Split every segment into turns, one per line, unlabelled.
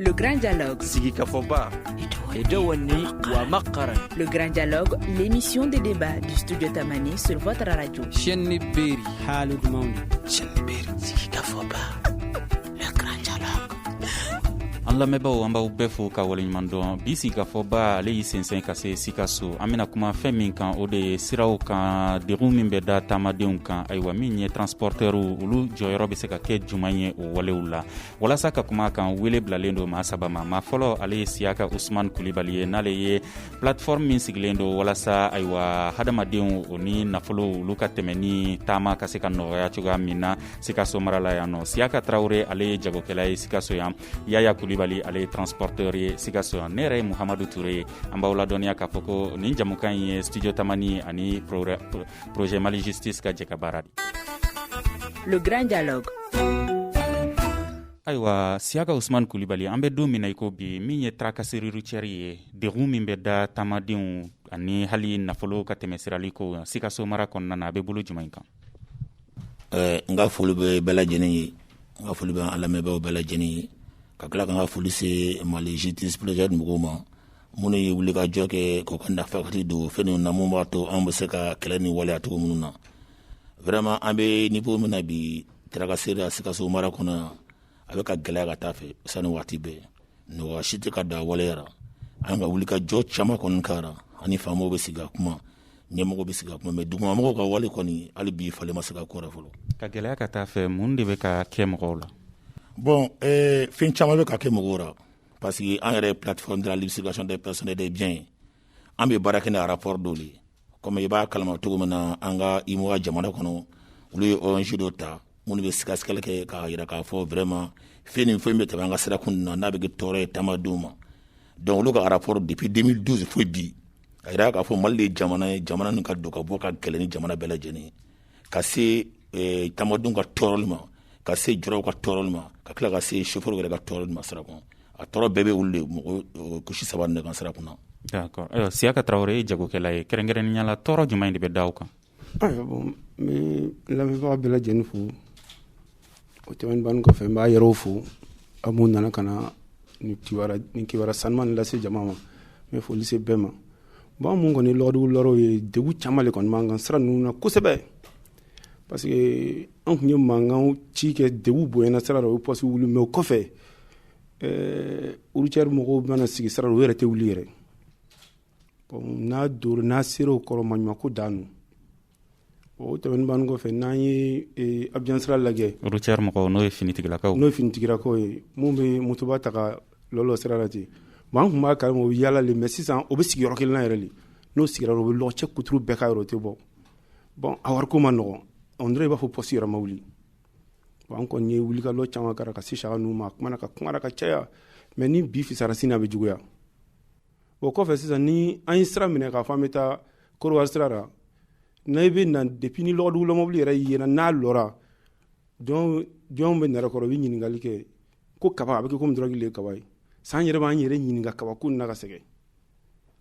Le Grand Dialogue.
Sigi Kafoba. Edouani Ouamakaran.
Le Grand Dialogue, l'émission de débat du studio Tamani sur votre radio.
Chenni Beri.
Halud Mauni.
Chenni Beri.
Sigi Kafoba. Le Grand Dialogue.
An lamɛnbaaw an b'aw bɛɛ fo ka waleɲuman dɔn bi sigi ka fɔba ale y'i sensɛn ka se sikaso an bena kuma fɛn min kan o de ye siraw kan degun min bɛ da taamadenw kan ayiwa min ye transportɛrw olu jɔyɔrɔ be se ka kɛ juman ye o walew la walasa ka kuma kan wele bilalen do maa saba ma maa fɔlɔ ale ye siyaka usman kulibali ye n'ale ye plateforme min sigilen do walasa ayiwa hadamadenw o ni nafolo olu ka tɛmɛ ni taama ka se ka nɔgɔya cogoya min na sikaso mara la yan nɔ siyaka tarawure ale ye jagokɛla ye sikaso yan yaya kulibali ale ye transporteur ye sikaso yan ne yɛrɛ ye muhamadu ture ye an b'aw ladɔniya k'a fɔ ko nin jamukan ye studio tamani ani projet mali justice ka jɛ ka baara de.
Le Grand Dialogue.
ayiwa siyaka usman kulibali an bɛ don min na i ko bi min ye trakaseri routière ye degun min bɛ da taamadenw ani hali nafolo ka tɛmɛ sirali ko sikaso mara kɔnɔna na a bɛ bolo jumɛn kan.
N ka foli bɛ bɛɛ lajɛlen ye n ka foli bɛ an lamɛnbaaw bɛɛ lajɛlen ye ka tila ka n ka foli se mali justice projet mɔgɔw ma minnu ye wuli ka jɔ kɛ k'u ka nafakati don fɛn na mun b'a to an bɛ se ka kɛlɛ ni waleya cogo minnu na vraiment an bɛ niveau min na bi trakaseri sikaso mara kɔnɔ a bɛ ka gɛlɛya ka taa fɛ sani waati bɛɛ nɔgɔya si tɛ ka da waleyara an ka wuli ka jɔ caman kɔni kɛra ani faamaw bɛ sigi ka kuma ɲɛmɔgɔ bɛ sigi ka kuma mɛ dugumamɔgɔw ka wale kɔni hali bi falen ma se ka kɔrɔ fɔlɔ
ka gɛlɛya ka taa fɛ mun de bɛ ka kɛ mɔgɔw la.
Bon, fɛn caman bɛ ka kɛ mɔgɔw la parce que an yɛrɛ plateforme de la libre circulation des personnes et des biens an bɛ baara kɛ ni rapport dɔw de comme i b'a kalama cogo min na an ka IMOA jamana kɔnɔ olu ye ONG dɔ ta minnu bɛ sikasikɛli kɛ k'a jira k'a fɔ vraiment fɛn ni fɛn bɛ tɛmɛ an ka sira kun na n'a bɛ kɛ tɔɔrɔ ye taamadenw ma donc olu ka rapport depuis 2012 fo bi a jira k'a fɔ Mali de ye jamana ye jamana min ka don ka bɔ ka kɛlɛ ni jamana bɛɛ lajɛlen ka se taamadenw ka tɔɔrɔli ma ka se jɔrɔw ka tɔɔrɔli ma ka tila ka se chauffeur yɛrɛ ka tɔɔrɔli ma sira kɔnɔ a tɔɔrɔ bɛɛ bɛ olu de mɔgɔ kusi saba de kan sira kunna.
D'accord. Siyaka Traoré ye jagokɛla ye kɛrɛnkɛrɛnnenya la tɔɔrɔ jumɛn de bɛ da aw kan.
Bon n bɛ lamɛnbaga bɛɛ lajɛlen fo o tɛmɛnen banni kɔfɛ n b'a yɛrɛw fo a mun nana ka na nin kibaruya sanuman lase jama ma n bɛ foli se bɛɛ ma bon an mun kɔni lɔgɔdugu ye degun caman de kɔni b'an kan sira ninnu na kosɛbɛ parce que an tun ye mankan ci kɛ degun bonyana sira la o ye poste wuli mais o kɔfɛ routière mɔgɔw bɛna sigi sira la o yɛrɛ tɛ wuli yɛrɛ bon n'a sera o kɔrɔ maɲumako dan nu o tɛmɛnen banni kɔfɛ n'an ye Abidjan sira lajɛ
routière mɔgɔw n'o ye finitigilakaw
ye mun bɛ motoba ta ka lɔlɔ sira la ten bon an tun b'a kalama o bɛ yaala le mais sisan o bɛ sigi yɔrɔ kelen na yɛrɛ de n'o sigira o bɛ lɔgɔcɛ kuturu bɛɛ ka yɔrɔ o tɛ bɔ bon a wariko ma nɔgɔn on dirait i b'a fɔ poste yɛrɛ ma wuli bon an kɔni ye wulikajɔ caman kɛra ka se saga ninnu ma a kumana ka caya mais ni bi fisara sini a bɛ juguya o kɔfɛ sisan ni an ye sira minɛ k'a fɔ an bɛ taa Korowari sira la n'a bɛ na depuis ni lɔgɔdugula mobili yɛrɛ yera n'a lɔra jɔn bɛ nɛrɛ kɔrɔ u bɛ ɲininkali kɛ ko kaba a bɛ kɛ komi drogue le ye kaba ye san yɛrɛ b'an yɛrɛ ɲininka kaba ko na ka sɛgɛn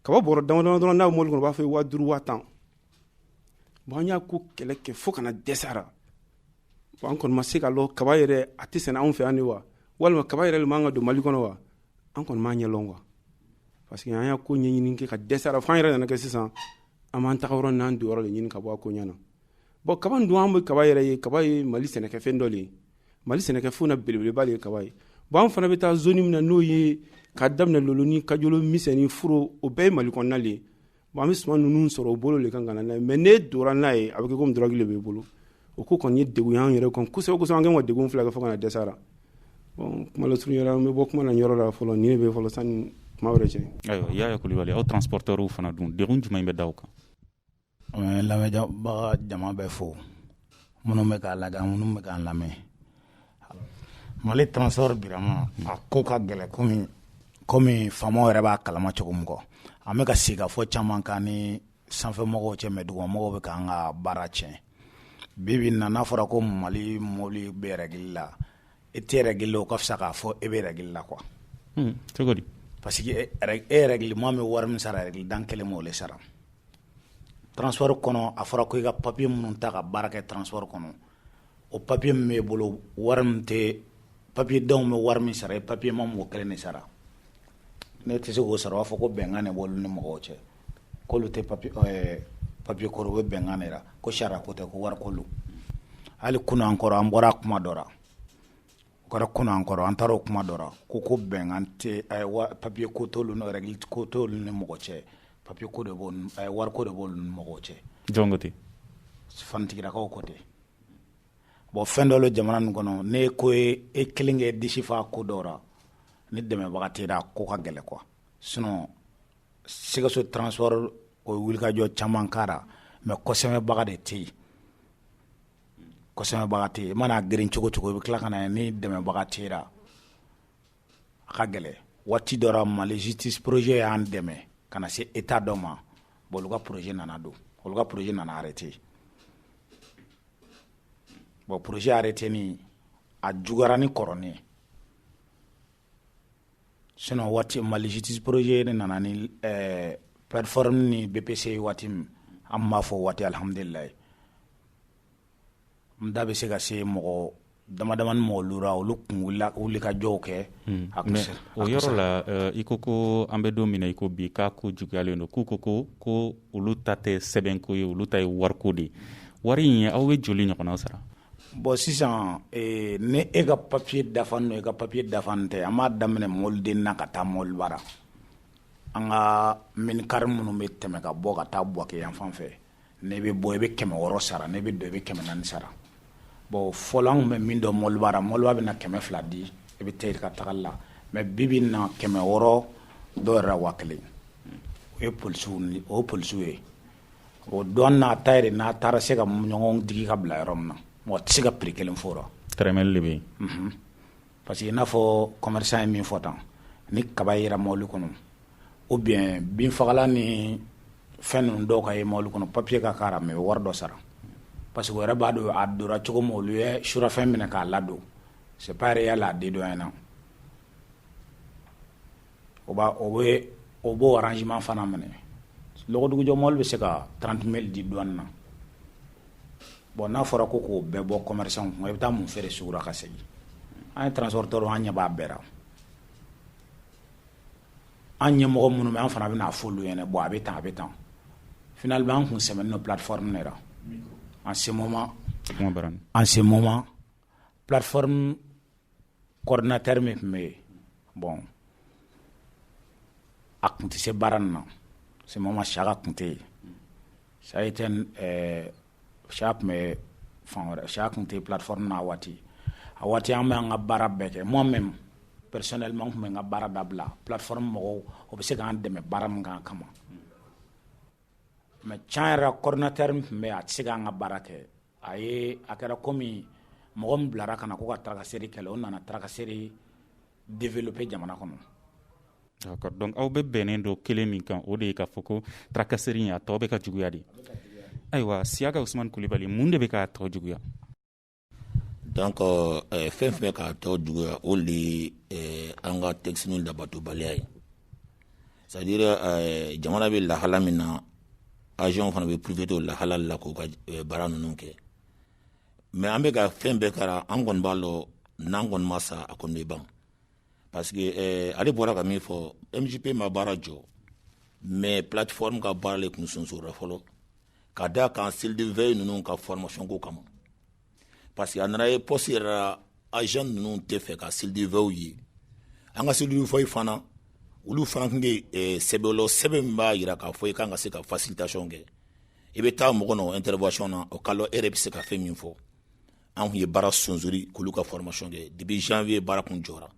kaba bɔrɔ dama dama dɔrɔn n'a bɛ mobili kɔnɔ u b'a fɔ 5000 5000 bon an y'a ko kɛlɛ kɛ fo kana dɛsɛra bon an kɔni ma se ka lɔ kaba yɛrɛ a tɛ sɛnɛ anw fɛ yan de wa walima kaba yɛrɛ man ka don Mali kɔnɔ wa an kɔni m'a ɲɛ lɔn quoi parce que an y'a ko ɲɛɲini kɛ ka dɛsɛra fo an yɛrɛ nana kɛ sisan an b'an taga yɔrɔ n'an don yɔrɔ de ɲini ka bɔ a ko ɲɛna bon kaba dun an bɛ kaba yɛrɛ ye kaba ye Mali sɛnɛkɛfɛn dɔ de ye Mali sɛnɛkɛfɛn na belebeleba de ye kaba ye bon an fana bɛ taa zone min na n'o ye ka daminɛ Loloni Kajolo Misɛni Furo o bɛɛ ye Mali kɔnɔna de ye bon an bɛ suman ninnu sɔrɔ o bolo de kan ka na n'a ye mais ne dora n'a ye a bɛ kɛ komi drogue le b'i bolo o ko kɔni ye degun y'an yɛrɛ kan kosɛbɛ an kan ka degun fila kɛ fo kana dɛsɛra bon kuma lasurunya la an bɛ bɔ kuma na yɔrɔ la fɔlɔ nin de bɛ fɔlɔ sani kuma wɛrɛ cɛ.
Ayiwa Yaya Kulibali aw transporteurs fana dun degun jumɛn bɛ da aw kan.
Lamɛnbaga jama bɛ fo minnu bɛ k'a lajɛ minnu bɛ k'an lamɛn Mali transport birama a ko ka gɛlɛn komi faamaw yɛrɛ b'a kalama cogo min kɔ an bɛ ka sigi fɔ caman kan ni sanfɛmɔgɔw cɛ mais dugumamɔgɔw bɛ k'an ka baara tiɲɛ bi na n'a fɔra ko Mali mobili bɛ règle la e tɛ règle o ka fisa k'a fɔ e bɛ règle la quoi
cogo di
parce que e règlement bɛ wari min sara règle dan kelen m'o le sara transport kɔnɔ a fɔra ko i ka papier minnu ta ka baara kɛ transport kɔnɔ o papier min b'e bolo wari min tɛ papier denw bɛ wari min sara papier ma mɔgɔ kelen de sara ne tɛ se k'o sara u b'a fɔ ko bɛnkan de b'olu ni mɔgɔw cɛ k'olu tɛ papier kɔrɔ u bɛ bɛnkan de la ko sariya ko tɛ ko wari k'olu hali kunu an kɔrɔ an bɔra kuma dɔ la o kɛra kunu an kɔrɔ an taara o kuma dɔ la ko bɛnkan tɛ papier ko t'olu ni règle ko t'olu ni mɔgɔ cɛ papier ko de b'olu wari ko de b'olu ni mɔgɔw cɛ
jɔn ko ten
fanitigilakaw ko ten bon fɛn dɔ le jamana nin kɔnɔ ne ko e kelen kɛ disi fa ko dɔ la ni dɛmɛbaga tɛ da ko ka gɛlɛ quoi sinon Sikaso transport o wulikajɔ caman kɛra mais kɔsɛbɛbaga de tɛ yen kɔsɛbɛbaga tɛ yen i mana girin cogo cogo i bɛ tila ka na ni dɛmɛbaga tɛ da a ka gɛlɛ waati dɔ la Mali justice projet y'an dɛmɛ ka na se état dɔ ma bon olu ka projet nana don olu ka projet nana arrêté bon projet arrêté ni a jugara ni kɔrɔnin sinon waati Mali justice projet ne nana ni plateforme ni BPC waati min an b'a fɔ waati alhamdulillah n da bɛ se ka se mɔgɔ damadama ni mɔgɔ lura olu kun wuli ka jɔw kɛ
o yɔrɔ la i ko ko an bɛ don min na i ko bi k'a ko juguyalen don k'u ko olu ta tɛ sɛbɛnko ye olu ta ye wariko de wari in aw bɛ joli ɲɔgɔnna sara
bon sisan ne e ka papier dafan no e ka papier dafan tɛ an b'a daminɛ mɔliden na ka taa mɔli bara an ka minikari minnu bɛ tɛmɛ ka bɔ ka taa Buwake yan fan fɛ ne bɛ bɔ i bɛ 100 sara ne bɛ don i bɛ 400 sara bon fɔlɔ an tun bɛ min dɔn mɔlibara bɛ na 200 di i bɛ taa ka tagali la mais bibi na 600 dɔw yɛrɛ 1000 o ye polisiw ye o dɔn n'a ta yɛrɛ n'a taara se ka ɲɔgɔn digi ka bila yɔrɔ min na mɔgɔ tɛ se ka prix kelen fɔ
tɛrɛmɛli de bɛ yen
parce que i n'a fɔ commerçant ye min fɔ tan ni kaba yera mɔbili kɔnɔ ou bien binfagalan ni fɛn ninnu dɔw ka ye mɔbili kɔnɔ papier ka k'ara mais wari dɔ sara parce que o yɛrɛ b'a dɔn a dora cogo min olu ye surafɛn minɛ k'a ladon c'est pas réel a dédouane na o b'o arrangement fana minɛ lɔgɔdugujɔ mɔbili bɛ se ka 30 000 di douane na bon n'a fɔra ko k'o bɛɛ bɔ commerçant kun i bɛ taa mun feere sugu la ka segin an ye transporteur an ɲɛ b'a bɛɛ la an ɲɛmɔgɔ minnu bɛ an fana bɛna fɔ olu ɲɛna bon a bɛ tan finalement an kun sɛmɛnen no plateforme de la en ce moment plateforme coordinateur min tun bɛ yen bon a kun tɛ se baara nin na ce moment Saka kun tɛ yen ça a été Saka tun bɛ fan wɛrɛ Saka kun tɛ plateforme na a waati an bɛ an ka baara bɛɛ kɛ moi-même personnellement n tun bɛ n ka baara dabila plateforme mɔgɔw o bɛ se k'an dɛmɛ baara min kan kama mais tiɲɛ yɛrɛ coordinateur min tun bɛ yen a tɛ se k'an ka baara kɛ a kɛra komi mɔgɔ min bilara ka na ko ka tarakaseri kɛlɛ o nana tarakaseri développer jamana kɔnɔ.
D'accord, donc aw bɛ bɛnnen don kelen min kan o de ye k'a fɔ ko tarakaseri in a tɔ bɛ ka juguya de ayiwa Siyaka Usumani Kulibali mun de bɛ k'a tɔ juguya
donc fɛn fɛn k'a tɔ juguya o de ye an ka texte ninnu labatobaliya ye c'est à dire jamana bɛ lahala min na agent fana bɛ profiter o lahala la k'u ka baara ninnu kɛ mais an bɛ ka fɛn bɛɛ kɛra an kɔni b'a lɔ n'an kɔni ma sa a kɔni bɛ ban parce que ale bɔra ka min fɔ MJP ma baara jɔ mais plateforme ka baara le kun sonsora fɔlɔ ka da kan celle de veille ninnu ka formation ko kama parce que a nana ye poste yɛrɛ agent ninnu tɛ fɛ ka celle de veille ye an ka celle de veille fana olu fana tun bɛ sɛbɛn min b'a jira k'a fɔ i kan ka se ka facilitation kɛ i bɛ taa mɔgɔ nɔ intervention na o k'a lɔ e yɛrɛ bɛ se ka fɛn min fɔ an kun ye baara sonsori k'olu ka formation kɛ depuis janvier baara kun jɔra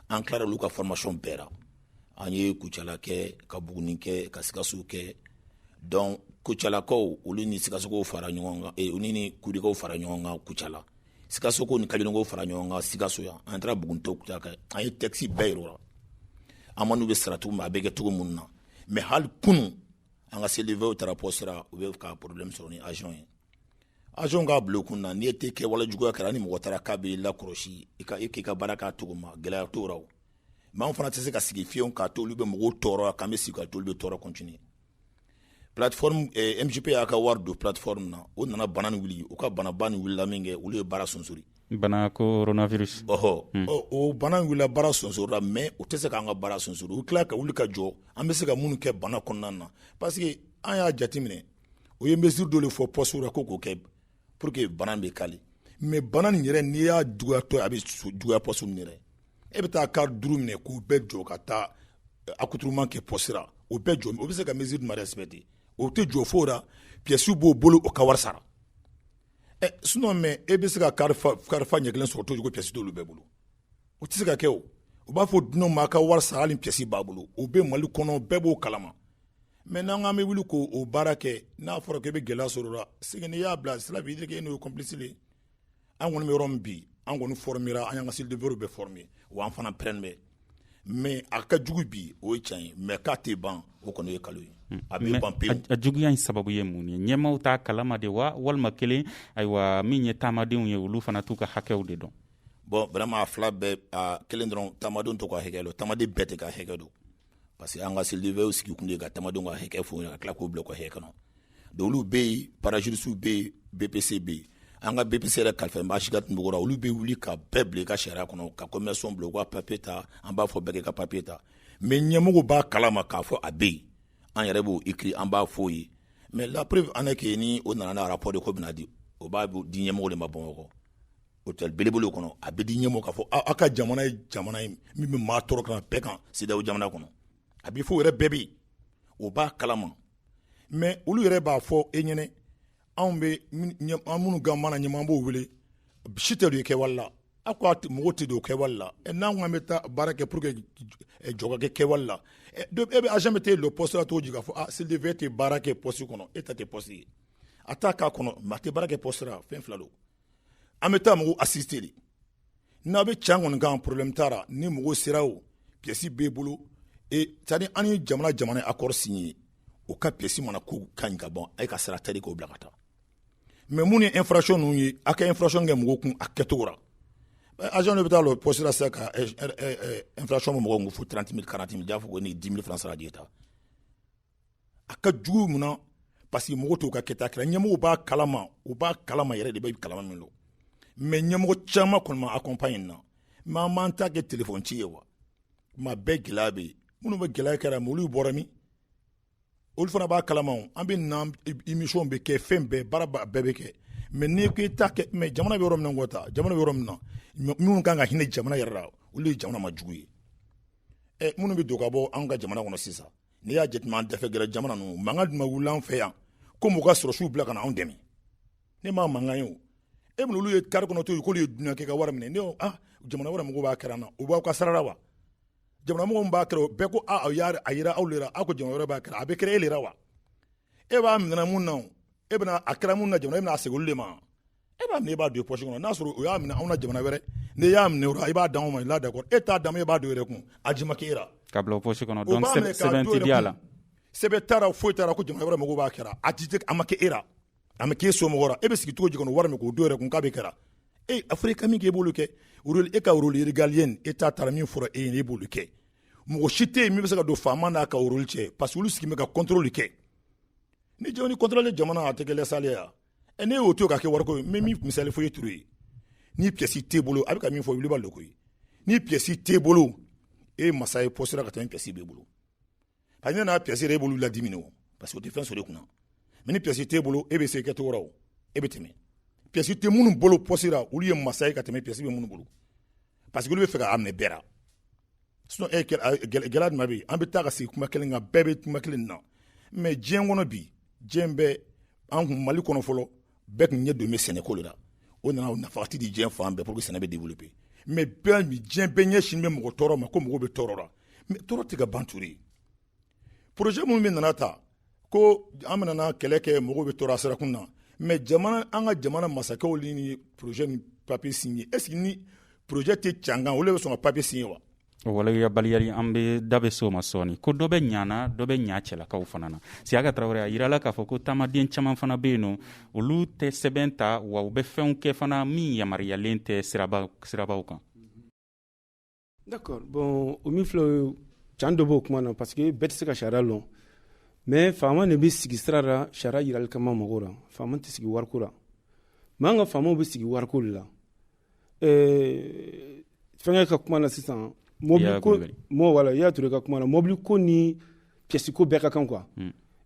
an tilara olu ka formation bɛɛ la an ye Kucala kɛ ka Buguni kɛ ka Sikaso kɛ donc Kucalakaw olu ni Sikasokaw fara ɲɔgɔn kan olu ni Kudikaw fara ɲɔgɔn kan Kucala Sikasoko ni Kajolinakaw fara ɲɔgɔn kan Sikaso yan an taara Bugunito Kucala kɛ an ye texte bɛɛ yir'o la an ma n'u bɛ sara cogo min a bɛ kɛ cogo minnu na mais hali kunun an ka CLDV taara postera u bɛ ka problème sɔrɔ ni agent ye agent k'a bila o kun na n'i ye tɛ kɛ wala juguya kɛra ni mɔgɔ taara k'a bɛ lakɔlɔsi k'i ka baara k'a cogo ma gɛlɛya t'o la o mais an fana tɛ se ka sigi fiyewu k'a to olu bɛ mɔgɔw tɔɔrɔ k'an bɛ sigi k'a to olu bɛ tɔɔrɔ continuer plateforme MJP y'a ka wari don plateforme na o nana bana ni wuli u ka banaba ni wulila min kɛ olu ye baara sonsori
bana coronavirus
o bana wila bara sonsoro mais o tɛ se k'an ka bara sonsoro u tila ka wuli ka jɔ an bɛ se ka minnu kɛ bana kɔnɔna na parce que an y'a jateminɛ o ye mesure dɔ de fɔ poste la ko k'o kɛ pour que bana bɛ kali mais bana nin yɛrɛ n'i y'a juguya tɔ a bɛ juguya poste min yɛrɛ e bɛ taa carte 5 minɛ k'u bɛɛ jɔ ka taa accoutrement kɛ poste la o bɛɛ jɔ o bɛ se ka mesure ma respecter o tɛ jɔ fo la pièce b'o bolo o ka wari sara sinon mais e bɛ se ka karifa ɲɛ kelen sɔrɔ cogo pièce t'olu bɛɛ bolo o tɛ se ka kɛ o b'a fɔ dunanw ma ka wari sara hali pièce b'a bolo o bɛ Mali kɔnɔ bɛɛ b'o kalama mais n'an k'an bɛ wuli k'o baara kɛ n'a fɔra k'e bɛ gɛlɛya sɔrɔ o la c'est que n'i y'a bila sira bɛ dire que e n'o ye complice le an kɔni bɛ yɔrɔ min bi an kɔni formera an y'an ka cellule bɛɛ former wa an fana prenne bɛ mais a ka jugu bi o ye tiɲɛ ye mais k'a tɛ ban o kɔni ye kalo ye a bɛ ban pewu
a juguya in sababu ye mun ye ɲɛmaaw t'a kalama de wa walima kelen ayiwa min ye taamadenw ye olu fana t'u ka hakɛw de dɔn
bon vraiment a fila bɛɛ a kelen dɔrɔn taamadenw t'u ka hakɛ dɔn taamaden bɛɛ tɛ ka hakɛ dɔn parce que an ka cellule sigi kun de ka taamadenw ka hakɛ fɔ ka tila k'o bila u ka hakɛ kɔnɔ donc olu bɛ yen parajurisiw bɛ yen BPC bɛ yen an ka BPC yɛrɛ kalifa Sika Tunbukura olu bɛ wuli ka bɛɛ bila i ka sariya kɔnɔ ka commerçant bila u ka papier ta an b'a fɔ bɛɛ k'i ka papier ta mais ɲɛmɔgɔ b'a kalama k'a fɔ a bɛ yen an yɛrɛ b'o écrit an b'a fɔ ye mais la preuve en est que ni o nana na rapport de ko bɛna di o b'a di ɲɛmɔgɔ de ma Bamakɔ hôtel belebele kɔnɔ a bɛ di ɲɛmɔgɔ k'a fɔ aw ka jamana ye jamana ye min bɛ maa tɔɔrɔ kana bɛɛ kan CEDEAO jamana kɔnɔ a bɛ fɔ o yɛrɛ bɛɛ bɛ yen o b'a kalama mais olu yɛrɛ b'a fɔ e ɲɛnɛ anw bɛ an minnu ka mana ɲɛmaa an b'o wele si tɛ don kɛwale la a ko mɔgɔw tɛ don kɛwale la n'an ko an bɛ taa baara kɛ pour que jɔ ka kɛ kɛwale la e bɛ agent bɛ taa le poste la cogo di k'a fɔ s'il devait tɛ baara kɛ poste kɔnɔ e ta tɛ poste ye a t'a k'a kɔnɔ mais a tɛ baara kɛ poste la fɛn fila don an bɛ taa mɔgɔw assister de n'a bɛ can kɔni kan problème t'a ni mɔgɔw sera o pièce b'e bolo c'est-à-dire an ni jamana accord signé o ka pièce mana ko ka ɲi ka bɔ a ye ka sara tari k'o bila ka taa mais mun ye infraction ninnu ye a ka infraction kɛ mɔgɔw kun a kɛcogo la agent de bɛ taa le poste la sisan ka infraction bɛ mɔgɔw kun fo 30 000 40 000 jaa fɔ ko ni 10 000 francs sara de ta a ka jugu mun na parce que mɔgɔw t'u ka kɛta kɛra ɲɛmɔgɔw b'a kalama u b'a kalama yɛrɛ de bɛ kalama min don mais ɲɛmɔgɔ caman kɔni ma accompagne na mais an m'an ta kɛ téléphone ci ye wa kuma bɛɛ gɛlɛya bɛ yen minnu bɛ gɛlɛya kɛra mais olu bɔra min olu fana b'a kalama an bɛ na émission bɛ kɛ fɛn bɛɛ baara bɛɛ bɛ kɛ mais n'i ko i ta kɛ mais jamana bɛ yɔrɔ min na ko ta jamana bɛ yɔrɔ min na minnu kan ka hinɛ jamana yɛrɛ la olu ye jamana ma jugu ye minnu bɛ don ka bɔ an ka jamana kɔnɔ sisan n'i y'a jateminɛ an dafɛ gɛrɛ jamana ninnu mankan jumɛn wuli an fɛ yan ko mɔgɔ ka sɔrɔsiw bila ka na anw dɛmɛ ne m'a mankan ye o e bɛna olu ye kari kɔnɔ to yen k'olu ye dunan kɛ ka wari minɛ ne jamana wɛrɛ mɔgɔw b'a kɛra na o b'aw ka sara la wa jamana mɔgɔw b'a kɛra bɛɛ ko a yira aw le la aw ko jamana wɛrɛ b'a kɛra a bɛ kɛra e le la wa e b'a minɛ mun na e bɛna a kɛra mun na jamana e bɛna a segin olu de ma e b'a minɛ e b'a don poche kɔnɔ n'a sɔrɔ o y'a minɛ anw na jamana wɛrɛ n'i y'a minɛ o la i b'a d'anw ma i la d'accord e t'a d'a ma e b'a don e yɛrɛ kun a ji ma k'e la
ka bila poche kɔnɔ donc sɛbɛn tɛ di a la
sɛbɛn t'a foyi t'a ko jamana wɛrɛ mɔgɔw b'a kɛra a ma kɛ e la a ma k'e somɔgɔ la e bɛ sigi cogo di kɔnɔ wari min k'o don yɛrɛ kun k'a bɛ kɛra a fɔra e ka min kɛ e b'olu kɛ e ka rôle régalien e t'a taara min fɔra e ye e b'olu kɛ mɔgɔ si tɛ yen min bɛ se ka don faama n'a ka rôle cɛ parce que olu sigi bɛ ka contrôle kɛ ni jɛw ni contrôle jamana a tɛ kɛ laisser-aller ya ne y'o to ka kɛ wariko ye mais min misali fɔ ye turu ye ni pièce t'e bolo a bɛ ka min fɔ wuli b'a loko ye ni pièce t'e bolo e masa ye poste la ka tɛmɛ pièce b'e bolo parce que n'a pièce yɛrɛ e b'olu ladimini o parce que o tɛ fɛn sɔrɔ e kunna mais ni pièce t'e bolo e bɛ se kɛcogo la o e bɛ tɛmɛ pièce tɛ minnu bolo poste la olu ye masa ye ka tɛmɛ pièce bɛ minnu bolo parce que olu bɛ fɛ ka minɛ bɛɛ la sinon gɛlɛya jumɛn bɛ yen an bɛ taa ka sigi kuma kelen kan bɛɛ bɛ kuma kelen na mais diɲɛ kɔnɔ bi diɲɛ bɛɛ an kun Mali kɔnɔ fɔlɔ bɛɛ tun ɲɛ don bɛ sɛnɛko de la o nana nafati di diɲɛ fan bɛɛ pour que sɛnɛ bɛ développer mais diɲɛ bɛɛ ɲɛsin bɛ mɔgɔ tɔɔrɔ ma ko mɔgɔw bɛ tɔɔrɔ la mais tɔɔrɔ tɛ ka ban turi projet minnu bɛ nana ta ko an bɛ nana kɛlɛ kɛ mɔgɔw bɛ tɔɔrɔ a sira kun na mais an ka jamana masakɛw ni projet ni papier signé est ce que ni projet tɛ cangan olu bɛ sɔn ka papier signé wa
o waleyabaliyali an bɛ da bɛ so ma sɔɔni ko dɔ bɛ ɲana dɔ bɛ ɲa cɛlakaw fana na Siaka Traoré a yirala k'a fɔ ko taamaden caman fana bɛ yen nɔ olu tɛ sɛbɛn ta wa u bɛ fɛnw kɛ fana min yamaruyalen tɛ sirabaw kan
d'accord bon o min filɛ can dɔ b'o kuma na parce que bɛɛ tɛ se ka sariya lɔn mais faama de bɛ sigi sira la sariya yirali kama mɔgɔw la faama tɛ sigi wariko la mais an ka faamaw bɛ sigi wariko de la fɛngɛ ka kuma na sisan mobili ko wala y'a ture ka kuma na mobili ko ni pièce ko bɛɛ ka kan quoi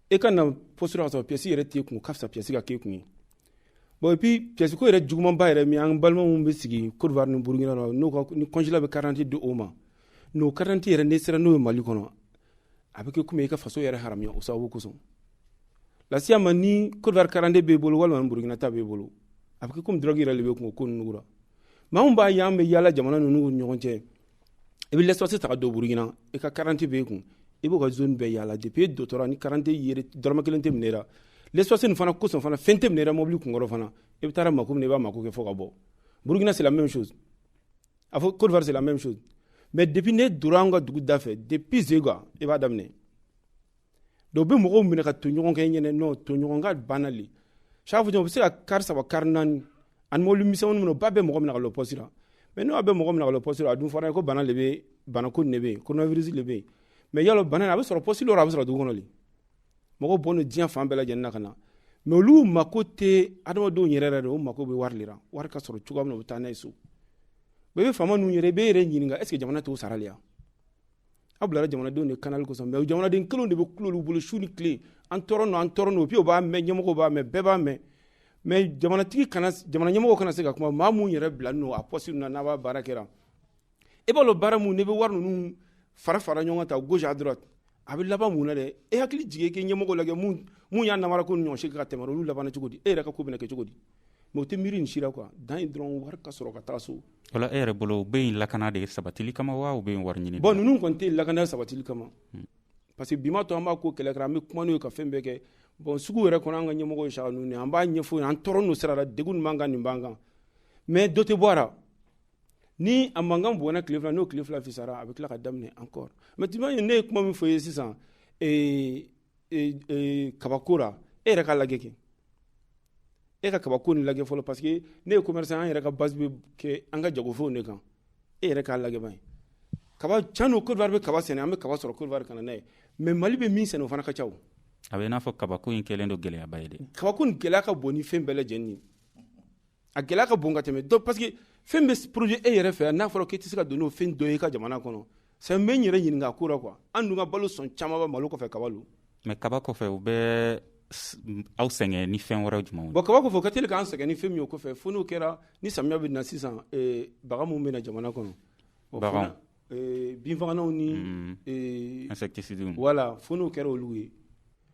e ka na poste ka sɔrɔ pièce yɛrɛ t'e kun ka fisa pièce ka k'e kun ye bon et puis pièce ko yɛrɛ jugumanba yɛrɛ min an balima mun bɛ sigi Côte d'Ivoire ni Burkina la ni consulat bɛ carte di o ma n'o carte yɛrɛ ne sera n'o ye Mali kɔnɔ a bɛ kɛ komi e ka faso yɛrɛ haramiya o sababu kosɔn lasiya ma ni Côte d'Ivoire carte b'e bolo walima Burkina ta b'e bolo a bɛ kɛ komi drogue yɛrɛ de bɛ kun o ko ninnu la maa mun b'a y'an bɛ yaala jamana ninnu ni ɲɔgɔn cɛ i bɛ l'espace ta ka don Burkina i ka carte b'e kun i b'o ka zone bɛɛ yaala depuis doctorat ni carte yɛrɛ dɔrɔmɛ kelen tɛ minɛ la l'espace nin fana kosɔn fana fɛn tɛ minɛ la mobili kunkɔrɔ fana i bɛ taara mako minɛ i b'a mako kɛ fo ka bɔ Burkina c'est la même chose a fɔ Côte d'Ivoire c'est la même chose mais depuis ne donna an ka dugu da fɛ depuis Zega i b'a daminɛ donc bɛ mɔgɔw minɛ ka to ɲɔgɔn kɛ ɲɛnɛ non to ɲɔgɔn ka banna le chaque fois u bɛ se ka kari saba kari naani ani mobili misɛnnin minnu ba bɛ mɔgɔ minɛ ka lɔ poste la mais n'o bɛ mɔgɔ minɛ ka lɔ poste la a dun fɔra ye ko bana le bɛ bana ko de bɛ yen coronavirus le bɛ yen mais yalɔ bana a bɛ sɔrɔ poste la a bɛ sɔrɔ dugu kɔnɔ le mɔgɔw bɔnnen diɲɛ fan bɛɛ lajɛlen na ka na mais olu mako tɛ adamadenw yɛrɛ de o mako bɛ wari de la wari ka sɔrɔ cogoya min na u bɛ taa n'a ye so mais i bɛ faama ninnu yɛrɛ i bɛ yɛrɛ ɲininka est ce que jamana t'o sara le ya a bilara jamanadenw de canal kosɔn mais jamanaden kelenw de bɛ kulo olu bolo su ni tile an tɔɔrɔ n'o puis o b'a mɛn ɲɛmɔgɔw b'a mɛn bɛɛ b'a mɛn mais jamana ɲɛmɔgɔw kana se ka kuma maa mun yɛrɛ bila n'o a poste na n'a b'a baara kɛra i b'a dɔn baara mun ne bɛ wari ninnu fara ɲɔgɔn ta gauche à droite a bɛ laban mun na dɛ e hakili jigin k'i ɲɛmɔgɔ lajɛ mun y'a namara ko ɲɔgɔn si ka tɛmɛ olu labanna cogo di e yɛrɛ ka ko bɛna kɛ cogo di mais o tɛ miiri nin si la quoi dan ye dɔrɔn wari ka sɔrɔ ka taa so
wala e yɛrɛ bolo u bɛ yen lakana de sabatili kama wa u bɛ yen wari ɲini
bon ninnu kɔni tɛ lakana sabatili kama parce que bi ma to an b'a ko kɛlɛ kɛra an bɛ kuma n'o ye ka fɛn bɛɛ kɛ bon sugu yɛrɛ kɔnɔ an ka ɲɛmɔgɔ ye saga ninnu an b'a ɲɛfɔ an tɔɔrɔ n'o sira la degun nin b'an kan nin b'an kan mais dɔ tɛ bɔ a la ni a mankan bɔnna tile fila n'o tile fila fisara a bɛ tila ka daminɛ encore mais tu vois ne ye kuma min fɔ ye sisan kabako la e yɛrɛ ka lajɛ kɛ e ka kabako nin lajɛ fɔlɔ parce que ne ye commerçant an yɛrɛ ka base bɛ kɛ an ka jagofɛnw de kan e yɛrɛ k'a lajɛ ban ye kaba can no Côte d'Ivoire bɛ kaba sɛnɛ an bɛ kaba sɔrɔ Côte d'Ivoire kana n'a ye mais Mali bɛ min sɛnɛ o fana ka ca o
a bɛ i n'a fɔ kabako in kɛlen don gɛlɛyaba ye de
kabako nin gɛlɛya ka bon ni fɛn bɛɛ lajɛlen ye a gɛlɛya ka bon ka tɛmɛ donc parce que fɛn bɛ projet e yɛrɛ fɛ n'a fɔra k'i tɛ se ka don n'o fɛn dɔ ye i ka jamana kɔnɔ c'est n bɛ n yɛrɛ ɲininka a ko la quoi an dun ka balo sɔn caman bɛ malo kɔfɛ kaba lo
mais kaba kɔfɛ u bɛ aw sɛgɛn ni fɛn wɛrɛ jumɛn
bon kaba kɔfɛ o ka teli k'an sɛgɛn ni fɛn min ye o kɔfɛ fo n'o kɛra ni samiya bɛ na sisan baga mun bɛ na jamana kɔnɔ
baganw
binfagalanw ni
insecticides
voilà fo n'o kɛra olu ye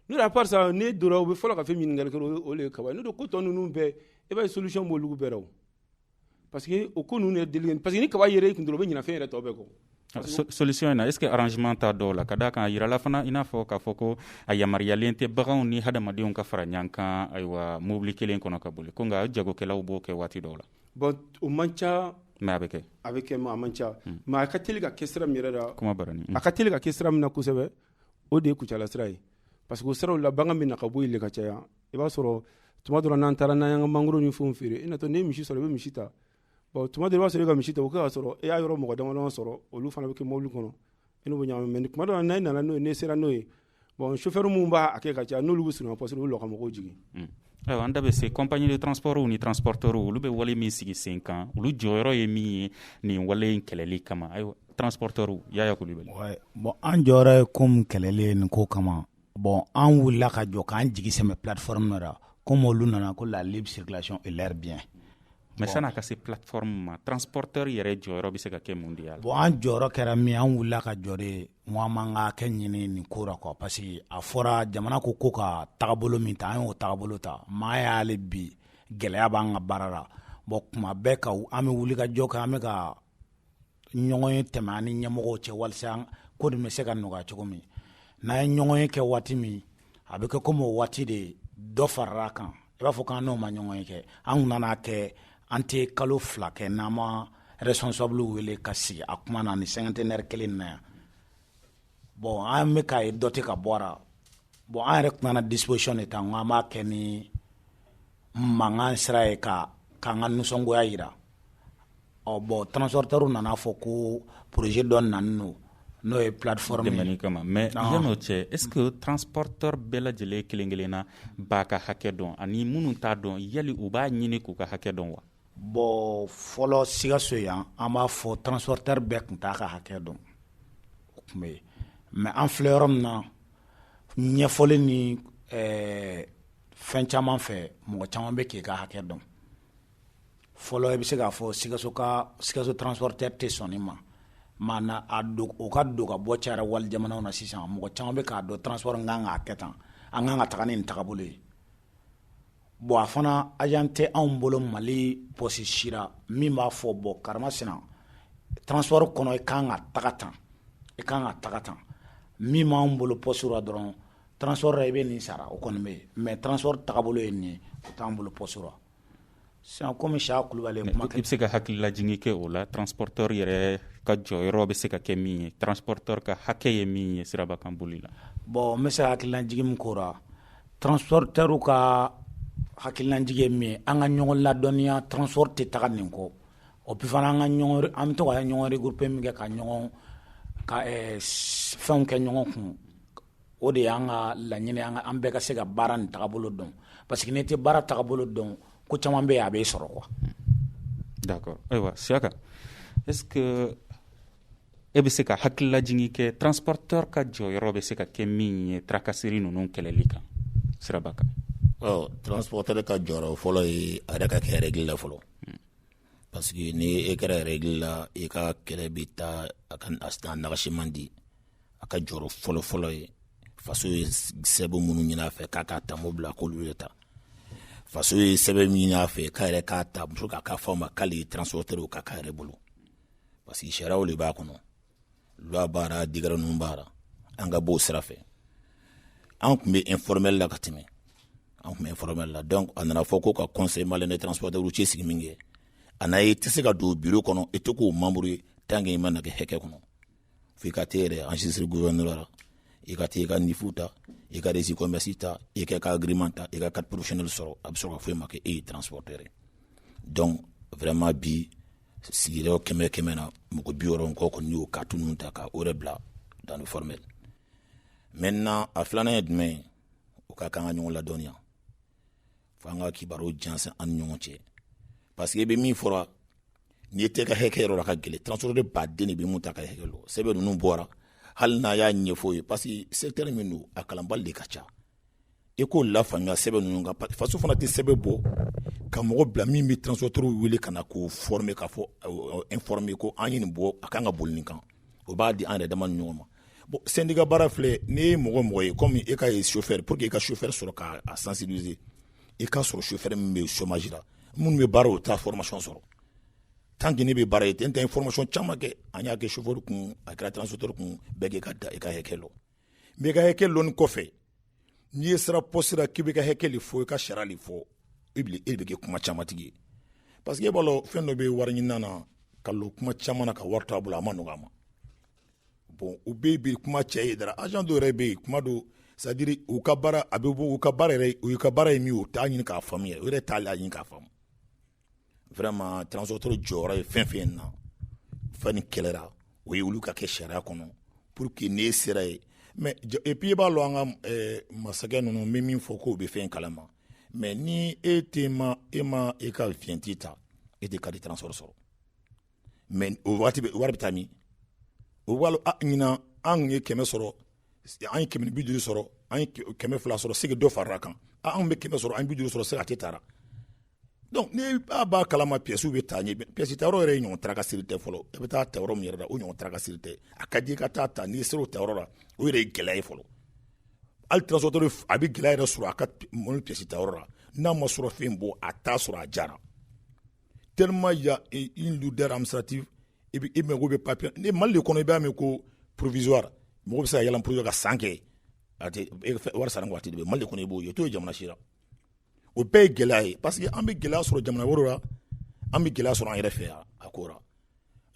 n'o à part ça ne dora u bɛ fɔlɔ ka fɛn ɲininkali kɛ o de ye kaba ye n'o don ko tɔ ninnu bɛɛ i b'a ye solution b'olu bɛɛ la o parce que o ko ninnu yɛrɛ deli parce que ni kaba yɛrɛ i kun dɔrɔn o bɛ ɲinɛ fɛn yɛrɛ tɔ bɛɛ kɔ
solution in na est ce que arrangement t'a dɔw la ka d'a kan a yirala fana i n'a fɔ k'a fɔ ko a yamaruyalen tɛ baganw ni hadamadenw ka fara ɲɔgɔn kan ayiwa mobili kelen kɔnɔ ka boli ko nka jagokɛlaw b'o kɛ waati dɔw la
bon o man ca
mais a bɛ kɛ
mais a man ca mais a ka teli ka kɛ sira min yɛrɛ la
kuma barani
a ka teli ka kɛ sira min na kosɛbɛ o de ye kucala sira ye parce que o siraw la bagan bɛ na ka bɔ yen ka caya i b'a sɔrɔ tuma dɔ la n'an taara n'an y'an ka mangoro ni fɛnw feere i natɔ ne ye misi sɔrɔ i bɛ misi ta bon tuma dɔ i b'a sɔrɔ i ka misi ta o k'a sɔrɔ e y'a yɔrɔ mɔgɔ damadama sɔrɔ olu fana bɛ kɛ mobili kɔnɔ i n'o bɛ ɲagami mais tuma dɔ la n'a nana n'o ye ne sera n'o ye bon chauffeur mun b'a kɛ ka caya n'olu bɛ surunya parce que olu ka mɔgɔw jigin
ayiwa an da bɛ se compagnie de transport ni transporteur olu bɛ wale min sigi sen kan olu jɔyɔrɔ ye min ye nin wale in kɛlɛli kama ayiwa transporteur Yaya Kulibali
bon an jɔyɔrɔ ye comme kɛlɛli ye nin ko kama bon an wulila ka jɔ k'an jigi sɛmɛ plateforme la comme olu nana ko la libre circulation est leur bien
mais san'a ka se plateforme ma transporteur yɛrɛ jɔyɔrɔ bɛ se ka kɛ mun de y'a la
bon an jɔyɔrɔ kɛra min an wulila ka jɔ de moi man ka kɛ ɲini nin ko la quoi parce que a fɔra jamana ko ka tagabolo min ta an y'o tagabolo ta maa y'ale bi gɛlɛya b'an ka baara la bon kuma bɛɛ ka an bɛ wuli ka jɔ kɛ an bɛ ka ɲɔgɔn ye tɛmɛ an ni ɲɛmɔgɔw cɛ walasa ko nin bɛ se ka nɔgɔya cogo min n'an ye ɲɔgɔn ye kɛ waati min a bɛ kɛ comme o waati de dɔ farala kan i b'a fɔ k'an n'o ma ɲɔgɔn ye kɛ an kun nana kɛ an tɛ kalo 2 kɛ n'an ma responsable wele ka sigi a kuma na ni cinquantenaire kelen na yan bon an bɛ k'a ye dɔ tɛ ka bɔ a bon an yɛrɛ tun nana disposition de ta n ko an b'a kɛ ni mankan sira ye k'an ka nisɔngoya jira bon transporteur nana fɔ ko projet dɔ nani don n'o ye plateforme
dɛmɛni kama mais yan'o cɛ est ce que transporteur bɛɛ lajɛlen kelen kelenna b'a ka hakɛ dɔn ani minnu t'a dɔn yali u b'a ɲini k'u ka hakɛ dɔn wa
bon fɔlɔ Sikaso yan an b'a fɔ transporteur bɛɛ tun t'a ka hakɛ dɔn o tun bɛ yen mais an filɛ yɔrɔ min na ɲɛfɔli ni fɛn caman fɛ mɔgɔ caman bɛ k'i ka hakɛ dɔn fɔlɔ i bɛ se k'a fɔ Sikaso transporteur tɛ sɔn nin ma maana o ka don ka bɔ cayara wali jamanaw na sisan mɔgɔ caman bɛ k'a dɔn transport n kan k'a kɛ tan an kan ka taga ni nin tagabolo ye bon a fana agent tɛ anw bolo Mali poste si la min b'a fɔ bon karimasina transport kɔnɔ i kan ka taga tan min b'anw bolo poste la dɔrɔn transport la i bɛ nin sara o kɔni bɛ yen mais transport tagabolo ye nin ye o t'an bolo poste la sisan komi Siya Kulubali ye kuma kɛ. I bɛ
se ka hakililajigin kɛ o la transporteur yɛrɛ ka jɔyɔrɔ bɛ se ka kɛ min ye transporteur ka hakɛ ye min ye siraba kan boli la. bon n bɛ se ka
hakililajigin min k'o la transporteur ka hakililajigin ye min ye an ka ɲɔgɔn ladɔnniya transport tɛ taga nin kɔ o puis fana an bɛ to ka ɲɔgɔn regrouper min kɛ ka fɛnw kɛ ɲɔgɔn kun o de y'an ka laɲini an bɛɛ ka se ka baara nin tagabolo dɔn parce que n'i tɛ baara tagabolo dɔn ko caman bɛ yen a bɛ sɔrɔ quoi.
d'accord ayiwa Siyaka est-ce que e bɛ se ka hakililajigin kɛ transporteur ka jɔyɔrɔ bɛ se ka kɛ min ye tracasserie ninnu kɛlɛli kan siraba kan.
transporteur ka jɔyɔrɔ fɔlɔ ye a yɛrɛ ka kɛ règle la fɔlɔ parce que ni e kɛra règle la i ka kɛlɛ bɛ taa a nagasiman di a ka jɔyɔrɔ fɔlɔ ye faso ye sɛbɛn minnu ɲini a fɛ k'a ta mobile k'olu de ta faso ye sɛbɛn min ɲini a fɛ k'a yɛrɛ k'a ta muso k'a fɔ a ma k'ale ye transporteur k'a yɛrɛ bolo parce que sariyaw de b'a kɔnɔ loi baara digɛrɛ ninnu baara an ka bɔ o sira fɛ an tun bɛ informel la ka tɛmɛ informel la donc a nana fɔ ko ka conseil malien des transporteurs cɛ sigi min kɛ a na ye tɛ se ka don bureau kɔnɔ i tɛ k'o membre ye tant que i ma na kɛ hɛkɛ kɔnɔ f'i ka t'e yɛrɛ enregistré gouverneur la i ka t'e ka NIFU ta i ka registre commerce ta i ka agrément ta i ka carte professionnelle sɔrɔ a bɛ sɔrɔ ka fɔ i ma k'e ye transporteur ye donc vraiment bi sigiyɔrɔ 100 na mɔgɔ 60 kɔ kɔni y'o carte ninnu ta ka o yɛrɛ bila dans le formel maintenant a filanan ye jumɛn ye o ka kan ka ɲɔgɔn ladɔnniya fo an ka kibaruw jansan an ni ɲɔgɔn cɛ parce que i bɛ min fɔra n'i tɛ ka hɛkɛ yɔrɔ la ka gɛlɛn transporteur baden de bɛ mun ta ka hɛkɛ lɔ sɛbɛn ninnu bɔra hali n'a y'a ɲɛfɔ ye parce que secteur min don a kalanbali de ka ca i k'o lafaamuya sɛbɛn ninnu kan faso fana tɛ sɛbɛn bɔ ka mɔgɔ bila min bɛ transporteur wele ka na k'o former k'a fɔ informer ko an ye nin bɔ a kan ka boli nin kan o b'a di an yɛrɛ dama ni ɲɔgɔn ma bon syndicat baara filɛ n'i ye mɔgɔ ye comme e ka ye chauffeur pour que i ka chauffeur sɔrɔ k'a sensibiliser i ka sɔrɔ chauffeur min bɛ chômage la minnu bɛ baara o ta formation sɔrɔ tant que ne bɛ baara ye n tɛ information caman kɛ an y'a kɛ chauffeur kun a kɛra transporteur kun bɛɛ k'i ka da i ka hɛkɛ lɔ mais i ka hɛkɛ lɔnni kɔfɛ n'i ye sera poste la k'i bɛ ka hɛkɛ de fɔ i ka sariya de fɔ e de bɛ kɛ kuma caman tigi ye parce que e b'a dɔn fɛn dɔ bɛ wari ɲininan na ka lɔ kuma caman na ka wari t'a bolo a ma nɔgɔ a ma bon u bɛ bi kuma cɛ ye dara agent dɔw yɛrɛ bɛ yen kuma dɔ c'est à dire u ka baara a bɛ bɔ u ka baara yɛrɛ u ka baara ye min ye u t'a ɲini k'a faamu yɛrɛ u yɛrɛ t'a ɲini k'a faamu vraiment transporteur jɔyɔrɔ ye fɛn na fɛn ni kɛlɛra o ye olu ka kɛ sariya kɔnɔ pour que ne sera ye mais et puis i b'a dɔn an ka masakɛ ninnu bɛ min fɔ k'o bɛ fɛn kalama mais ni e ma e ka fiɲɛti ta e tɛ carte transport sɔrɔ mais o waati wari bɛ taa min o b'a dɔn ɲinan an ye 100 sɔrɔ an ye 150 sɔrɔ an ye 200 sɔrɔ segi dɔ far'a kan an bɛ 100 sɔrɔ an ye 50 sɔrɔ segi a tɛ taara donc ni a b'a kalama pièces bɛ taa ɲɛ pièces ta yɔrɔ yɛrɛ ye ɲɔgɔn tarakasiri tɛ fɔlɔ i bɛ taa ta yɔrɔ min yɛrɛ la o ɲɔgɔn tarakasiri tɛ a ka di i ka taa ta n'i sera o ta yɔrɔ la o yɛrɛ ye gɛlɛya ye fɔlɔ hali transporteur a bɛ gɛlɛya yɛrɛ sɔrɔ a ka mobili pièces ta yɔrɔ la n'a ma sɔrɔ fɛn bɔ a t'a sɔrɔ a jara tellement il y a une lourdeur administrative i mago bɛ papier ni Mali de kɔnɔ i b'a mɛn ko provisoire mɔgɔ bɛ se ka yɛlɛn provisoire ka san kɛ a tɛ wari sara waati de bɛ Mali de kɔnɔ i b'o ye o t'o ye jamana si la o bɛɛ ye gɛlɛya ye parce que an bɛ gɛlɛya sɔrɔ jamana wɛrɛw la an bɛ gɛlɛya sɔrɔ an yɛrɛ fɛ yan a ko la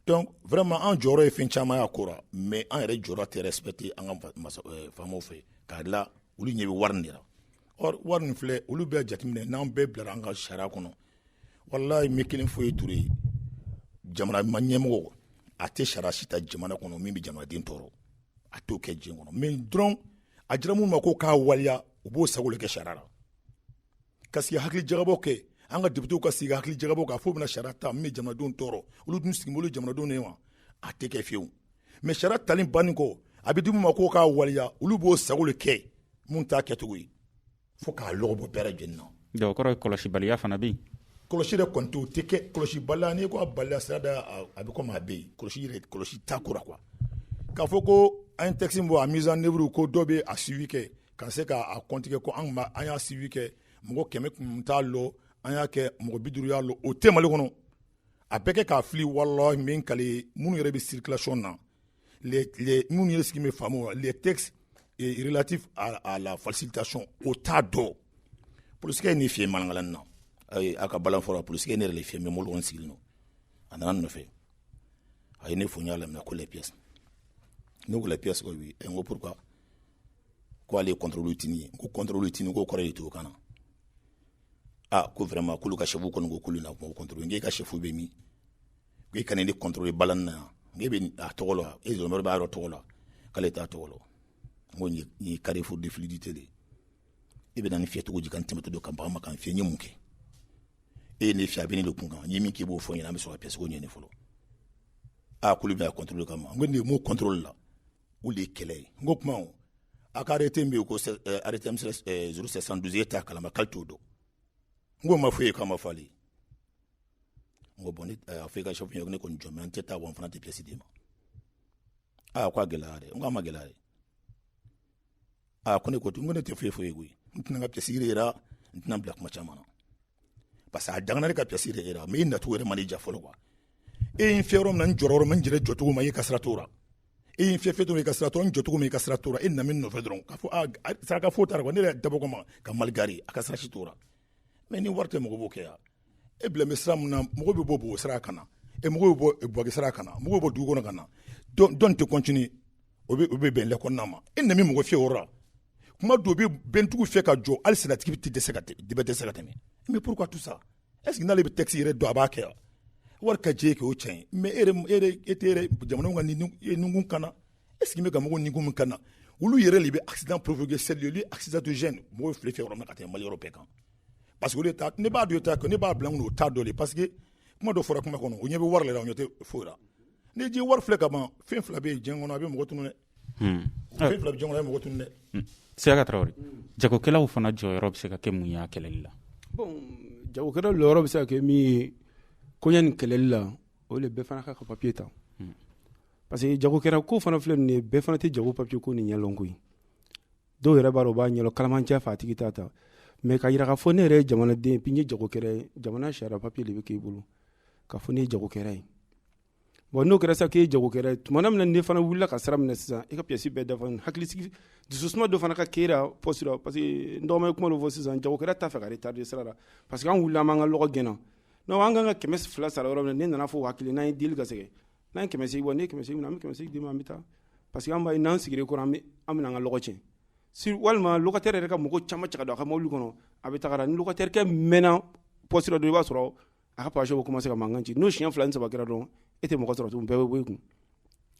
donc vraiment an jɔyɔrɔ ye fɛn caman ye a ko la mais an yɛrɛ jɔyɔrɔ tɛ respecté an ka faamaw fɛ k'a la olu ɲɛ bɛ wari nin de la or wari nin filɛ olu bɛɛ jateminɛ n'an bɛɛ bilara an ka sariya kɔnɔ walayi n bɛ kelen fɔ ye Ture jamana ɲɛmɔgɔ a tɛ sariya si ta jamana kɔnɔ min bɛ jamanaden tɔɔrɔ a t'o kɛ diɲɛ kɔnɔ mais dɔrɔn a dira minnu ma ko k'a waleya u b'o sago de kɛ sariya la kasi hakili jagabɔ kɛ an ka député ka sigi hakili jagabɔ k'a fɔ bɛna sariya ta min bɛ jamanadenw tɔɔrɔ olu dun sigilen bolo jamanadenw de ma a tɛ kɛ fiyewu mais sariya tali bannen kɔ a bɛ di mun ma k'o k'a waleya olu b'o sago de kɛ mun t'a kɛcogo ye fo k'a lɔgɔ bɔ bɛɛ lajɛlen na.
donc o kɔrɔ ye kɔlɔsibaliya fana bɛ yen.
kɔlɔsi de kɔni o tɛ kɛ kɔlɔsibaliya n'i ko a baliya sira da a bɛ komi a bɛ yen kɔlɔsi t'a ko la quoi k'a fɔ ko an ye texte bɔ a mise en œuvre ko dɔ bɛ a suivi kɛ ka se k'a kɔntigɛ ko an y'a suivi kɛ mɔgɔ 100 kun t'a lɔ an y'a kɛ mɔgɔ 50 y'a lɔ o tɛ Mali kɔnɔ a bɛɛ kɛ k'a fili walahi min kale minnu yɛrɛ bɛ circulation na minnu yɛrɛ sigi bɛ faamu les textes relatifs à la facilitation o t'a dɔn polisikɛ ye nin fiyɛ malangalani na a ka balan fɔra polisikɛ ye ne yɛrɛ le fiyɛ mais mɔlu kɔni sigilen don a nana n nɔfɛ a ye ne fo n y'a laminɛ ko les pièces ne ko les pièces ko oui n ko pourquoi ko ale ye contrôle tini ko contrôle tini ko kɔrɔ ye to kana ko vraiment k'olu ka chef kɔni ko k'olu na kuma contrôle nge ka chef bɛ min ko i kana ne contrôle balan na nge bɛ a tɔgɔ la e zɔnbɛrɛ b'a yɔrɔ tɔgɔ la k'ale t'a tɔgɔ la n ko n ye carrefour de fluidité de e bɛ na ni fiyɛ cogo di kan tɛmɛtɔ don ka bagan ma kan fiyɛ n ye mun kɛ e ye ne fiyɛ a bɛ ne de kun kan n ye min k'i b'o fɔ n ɲɛna an bɛ sɔrɔ ka pièce ko ɲɛni fɔlɔ k'olu bɛ a contrôle kama n ko nin ye mun contrôle la o de ye kɛlɛ ye n ko kuma o a ka arrêté min bɛ yen ko arrêté 0712 e t'a kalama k'ale t'o dɔn n ko ma fɔ ye k'a ma fɔ ale ye n ko bon a fɔ i ka chef ye ne kɔni jɔ mɛ an tɛ taa wa n fana tɛ pièce d'i ma ko a gɛlɛya dɛ n ko a ma gɛlɛya dɛ ko ne ko n ko ne tɛ foyi ye koyi n tɛna n ka pièce yɛrɛ n tɛna bila kuma caman na parce que a dangana ne ka pièce yɛrɛ mais i nacogo yɛrɛ ma ne ja fɔlɔ quoi e ye n fiyɛ yɔrɔ min na n jɔra yɔrɔ min n jɛrɛ jɔcogo ma i ka sira t'o la e ye n fiyɛ dɔrɔn i ka sira t'o la n jɔcogo ma i ka sira t'o la e na min nɔfɛ dɔrɔn k'a fɔ saraka foyi t'a la quoi ne yɛrɛ dabɔ kama ka Mali gari a ka sira si t'o la mais ni wari tɛ mɔgɔ b'o kɛ yan e bila bɛ sira min na mɔgɔ bɛ bɔ Bogo sira kan na mɔgɔ bɛ bɔ Buwake sira kan na mɔgɔ bɛ bɔ dugu kɔnɔ ka na dɔn tɛ continuer o bɛ bɛn lɛ kɔnɔna ma e na min mɔgɔ fiyɛ o la kuma dɔw bɛ bɛntigiw fɛ ka jɔ hali senatigi tɛ dɛsɛ ka tɛmɛ mais pourquoi tout ça est ce que n'ale bɛ texte yɛrɛ dɔn a b'a kɛ wari ka jɛ k'o tiɲɛ mais e tɛ yɛrɛ jamanaw ka nikun kana est ce que bɛ ka mɔgɔw nikun min kana olu yɛrɛ de bɛ accident provoqué c'est lieu accidentogène mɔgɔw fili fɛ yɔrɔ min na ka tɛmɛ Mali yɔrɔ bɛɛ kan parce que ne b'a dɔn ne b'a bila n kun o t'a dɔ de parce que kuma dɔ fɔra kuma kɔnɔ o ɲɛ bɛ wari la o ɲɛ tɛ foyi la ni ji wari filɛ ka ban fɛn fila bɛ yen diɲɛ kɔnɔ a bɛ mɔgɔ tunu dɛ fɛn fila bɛ diɲɛ kɔnɔ a bɛ mɔgɔ tunu dɛ
Siyaka Traoré jagokɛlaw fana jɔyɔrɔ bɛ se ka kɛ mun ye a kɛlɛli la
bon jagokɛlaw jɔyɔrɔ bɛ se ka kɛ min ye ko yanni kɛlɛli la o de bɛɛ fana ka papier ta parce que jagokɛla ko fana filɛ nin ye bɛɛ fana tɛ jago papier ko ni ɲɛlɔn koyi dɔw yɛrɛ b'a dɔn u b'a ɲɛlɔn kalamancɛ fɛ a tigi t'a ta mais ka yira k'a fɔ ne yɛrɛ ye jamanaden puis n ye jagokɛla ye jamana sariya papier de bɛ k'i bolo k'a fɔ ne ye jagokɛla ye bon n'o kɛra sa k'e ye jagokɛla ye tumana min na ne fana wulila ka sira minɛ sisan i ka pièce bɛɛ dafa hakilisigi dususuma dɔ fana ka k'e la poste la parce que n dɔgɔma ye kuma dɔ fɔ sisan jagokɛla t'a fɛ ka retarder sira la parce que an wulila an b'an ka lɔgɔ gɛnna non an kan ka 200 sara yɔrɔ min na ne nana fɔ hakili n'an ye deli ka sɛgɛn n'an ye 200 bɔ ne ye 200 minɛ an bɛ 200 d'i ma an bɛ taa parce que an b'a ye n'an sigira kɔrɔ an bɛna an ka lɔgɔ tiɲɛ walima locataire yɛrɛ ka mɔgɔ caman cɛ ka don a ka mobili kɔnɔ a bɛ tagara ni locataire kɛ mɛnna poste la dɔrɔn i b'a sɔrɔ a ka page bɛ commencer ka mankan ci n'o siɲɛ 2 ni 3 kɛra dɔrɔn e tɛ mɔgɔ sɔrɔ tuguni bɛɛ bɛ bɔ i kun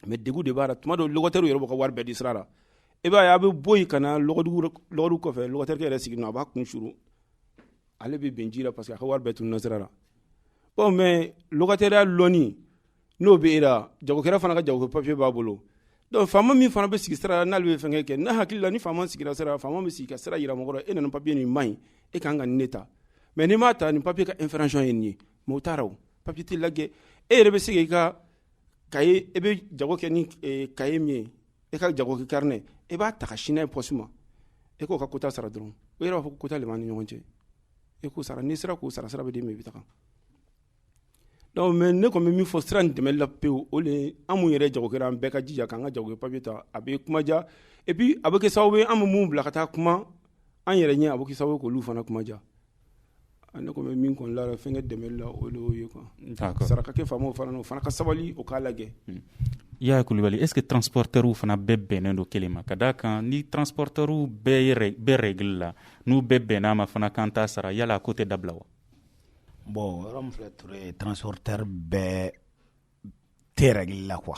mais degun de b'a la tuma dɔw locataire yɛrɛ b'u ka wari bɛɛ di sira la i b'a ye a bɛ bɔ yen ka na lɔgɔdugu kɔfɛ locataire yɛrɛ sigi a b'a kun suru ale bɛ bɛn ji la parce que a ka wari bɛɛ tununa sira la bon mais locataire lɔnni n'o bɛ e la jagokɛla fana ka jagokɛ papier b'a bolo donc faama min fana bɛ sigi sira la n'ale bɛ fɛnkɛ kɛ ne hakili la ni faama sigira sira la faama bɛ sigi ka sira yira mɔgɔ la e nana papier nin man ɲi e kan ka nin ne ta mais n'i m'a ta nin papier ka infraction ye nin ye mais o taara o papier tɛ lajɛ e yɛrɛ bɛ se k'i ka cahier e bɛ jago kɛ ni cahier min ye e ka jago kɛ carnet e b'a ta ka sin n'a ye poste ma e k'o ka quota sara dɔrɔn o yɛrɛ b'a fɔ ko quota de b'an ni ɲɔgɔn cɛ e k'o sara n'i sera k'o sara sira bɛ d'e ma i bɛ taga donc mais ne kɔni bɛ min fɔ sira nin dɛmɛli la pewu o de an mun yɛrɛ jagokɛla an bɛɛ ka jija k'an ka jago papier ta a bɛ kuma diya et puis a bɛ kɛ sababu ye an bɛ mun bila ka taa kuma an yɛrɛ ɲɛ a bɛ kɛ sababu ye k'olu fana kuma diya ne kɔni bɛ min kɔni la fɛnkɛ dɛmɛli la o de y'o ye quoi saraka kɛ faamaw fana o fana ka sabali o k'a lajɛ.
Yaya Kulibali est ce que transporteurs fana bɛɛ bɛnnen don kelen ma ka d'a kan ni transporteurs bɛɛ règle la n'u bɛɛ bɛnn'a ma fana kan t'a sara yala a ko tɛ dabila wa.
bon yɔrɔ min filɛ Ture transporteur bɛɛ tɛ règle la quoi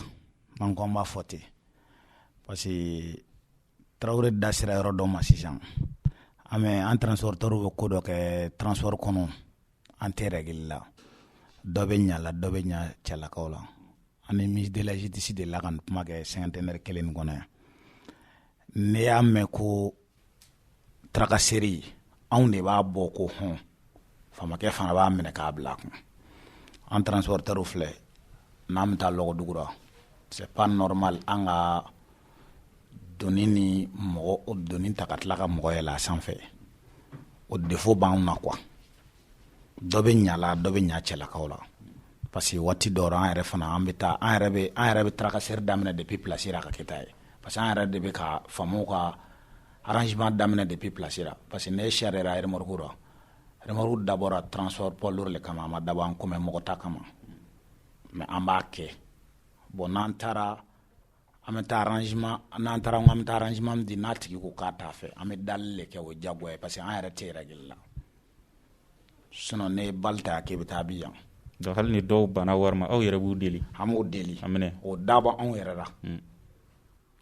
man ko an b'a fɔ ten parce que Traoré da sera yɔrɔ dɔ ma sisan an transporteur bɛ ko dɔ kɛ transport kɔnɔ an tɛ règle la dɔ bɛ ɲa la dɔ bɛ ɲa cɛlakaw la ani ministre de la justice de la ka kuma kɛ cinquantenaire kelen nin kɔnɔ yan ne y'a mɛn ko tracasserie anw de b'a bɔ ko hɔn famakɛ fana b'a minɛ k'a bila kun an transporteur filɛ n'an bɛ taa lɔgɔdugura c'est pas normal an ka doni ni mɔgɔ o doni ta ka tila ka mɔgɔ yɛlɛ a sanfɛ o défaut b'anw na quoi dɔ bɛ ɲa la dɔ bɛ ɲa cɛlakaw la parce que waati dɔw la an yɛrɛ fana an bɛ taa an yɛrɛ bɛ tracasserie daminɛ depuis place la ka kɛ ta ye parce que an yɛrɛ de bɛ ka faamaw ka arrangement daminɛ depuis place la parce que ne sariya la remorque la remorque dabɔra transport poids lourd le kama a ma dabɔ an kɔmɛ mɔgɔ ta kama mais an b'a kɛ bon n'an taara an bɛ taa arrangement n'an taara an bɛ taa arrangement min di n'a tigi ko k'a t'a fɛ an bɛ dali le kɛ o diyagoya ye parce que an yɛrɛ tɛ règle la sinon ne ye bali ta k'e bɛ taa bi yan
donc hali ni dɔw banna wari ma aw yɛrɛ b'u deli
an b'o deli
a minɛ
o dabɔ anw yɛrɛ la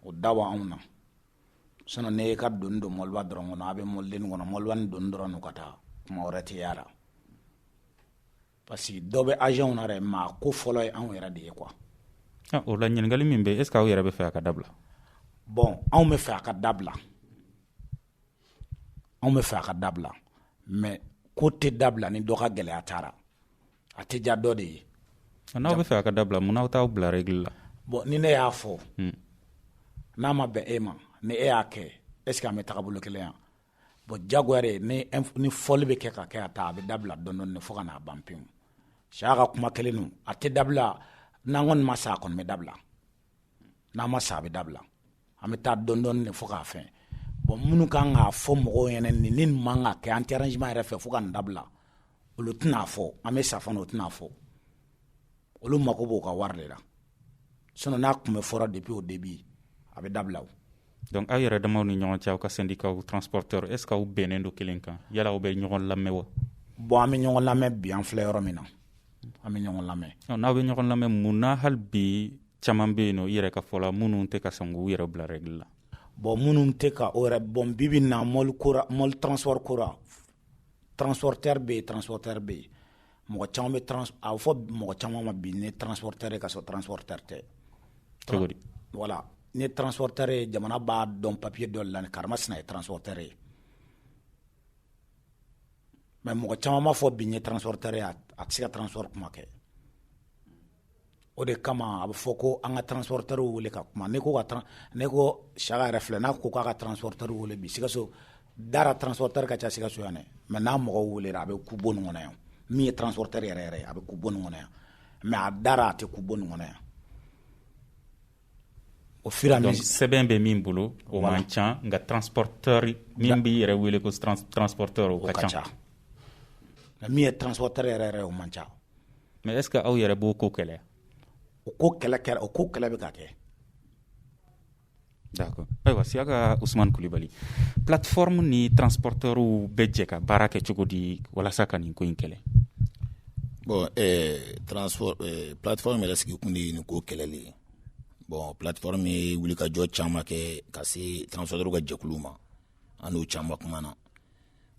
o dabɔ anw na sinon ne ka doni don mɔliba dɔrɔn kɔnɔ a bɛ mɔliden kɔnɔ mɔliba ni doni dɔrɔn n'u ka taa kuma wɛrɛ tɛ y'a la parce que dɔ bɛ agent na dɛ mais a ko fɔlɔ ye anw yɛrɛ de ye quoi
o la ɲininkali min bɛ est ce que aw yɛrɛ bɛ fɛ a ka dabila
bon anw bɛ fɛ a ka dabila anw bɛ fɛ a ka dabila mais ko tɛ dabila ni dɔ ka gɛlɛya taara a tɛ diya dɔ de ye
n'aw bɛ fɛ a ka dabila mun n'aw t'aw bila règle la
bon ni ne y'a fɔ n'a ma bɛn e ma ni e y'a kɛ est ce que an bɛ taga bolo kelen yan bon diyagoya de ni fɔli bɛ kɛ ka kɛ a ta a bɛ dabila dɔɔni fo ka n'a ban pewu saya ka kuma kelen no a tɛ dabila n'an kɔni ma sa a kɔni bɛ dabila n'an ma sa a bɛ dabila an bɛ taa dɔɔni fo k'a fɛn bon minnu kan k'a fɔ mɔgɔw ɲɛna ni nin man ka kɛ an tɛ arrangement yɛrɛ fɛ fo ka nin dabila olu tɛna fɔ an bɛ sa fana o tɛna fɔ olu mako b'o ka wari de la sinon n'a tun bɛ fɔra depuis au début a bɛ dabila o
donc aw yɛrɛ damaw ni ɲɔgɔn cɛ aw ka syndicat transporteur est ce que aw bɛnnen don kelen kan yala aw bɛ ɲɔgɔn lamɛn wa
bon an bɛ ɲɔgɔn lamɛn bi an filɛ yɔrɔ min na an bɛ ɲɔgɔn lamɛn
n'aw bɛ ɲɔgɔn lamɛn mun na hali bi caman bɛ yen nɔ i yɛrɛ ka fɔ la minnu tɛ ka sɔn k'u yɛrɛ bila règle la
bon minnu tɛ ka o yɛrɛ bon bibi na mɔli transport kora transporteur bɛ yen transporteur bɛ yen mɔgɔ caman bɛ a bɛ fɔ mɔgɔ caman ma bi ni transporteur ye ka sɔrɔ transporteur tɛ
cogo di
voilà ni transporteur ye jamana b'a dɔn papier dɔ la ni karimasina ye transporteur ye mais mɔgɔ caman b'a fɔ bi ni transporteur ye a tɛ se ka transport kuma kɛ o de kama a bɛ fɔ ko an ka transporteur wele ka kuma ne ko Siaka yɛrɛ filɛ n'a ko k'a ka transporteur wele bi Sikaso dara transporteur ka ca Sikaso yan dɛ mais n'a mɔgɔw welela a bɛ ku bɔ nin kɔnɔ yan min ye transporteur yɛrɛ ye a bɛ ku bɔ nin kɔnɔ yan mais a dara a tɛ ku bɔ nin kɔnɔ yan o fur et à mesure
donc sɛbɛn bɛ min bolo o man ca nka transporteur min b'i yɛrɛ wele ko transporteur o ka ca
mais min ye transporteur yɛrɛ o man ca
mais est ce que aw yɛrɛ b'o ko kɛlɛ
o ko kɛlɛ bɛ ka kɛ
d'accord ayiwa Siaka Usumani Kulibali plateforme ni transporteurw bɛ jɛ ka baara kɛ cogo di walasa ka nin ko in kɛlɛ
bon plateforme yɛrɛ sigi kun de nin ko kɛlɛli ye bon plateforme ye wuli ka jɔ caman kɛ ka se transporteur ka jɛkulu ma an n'o caman kuma na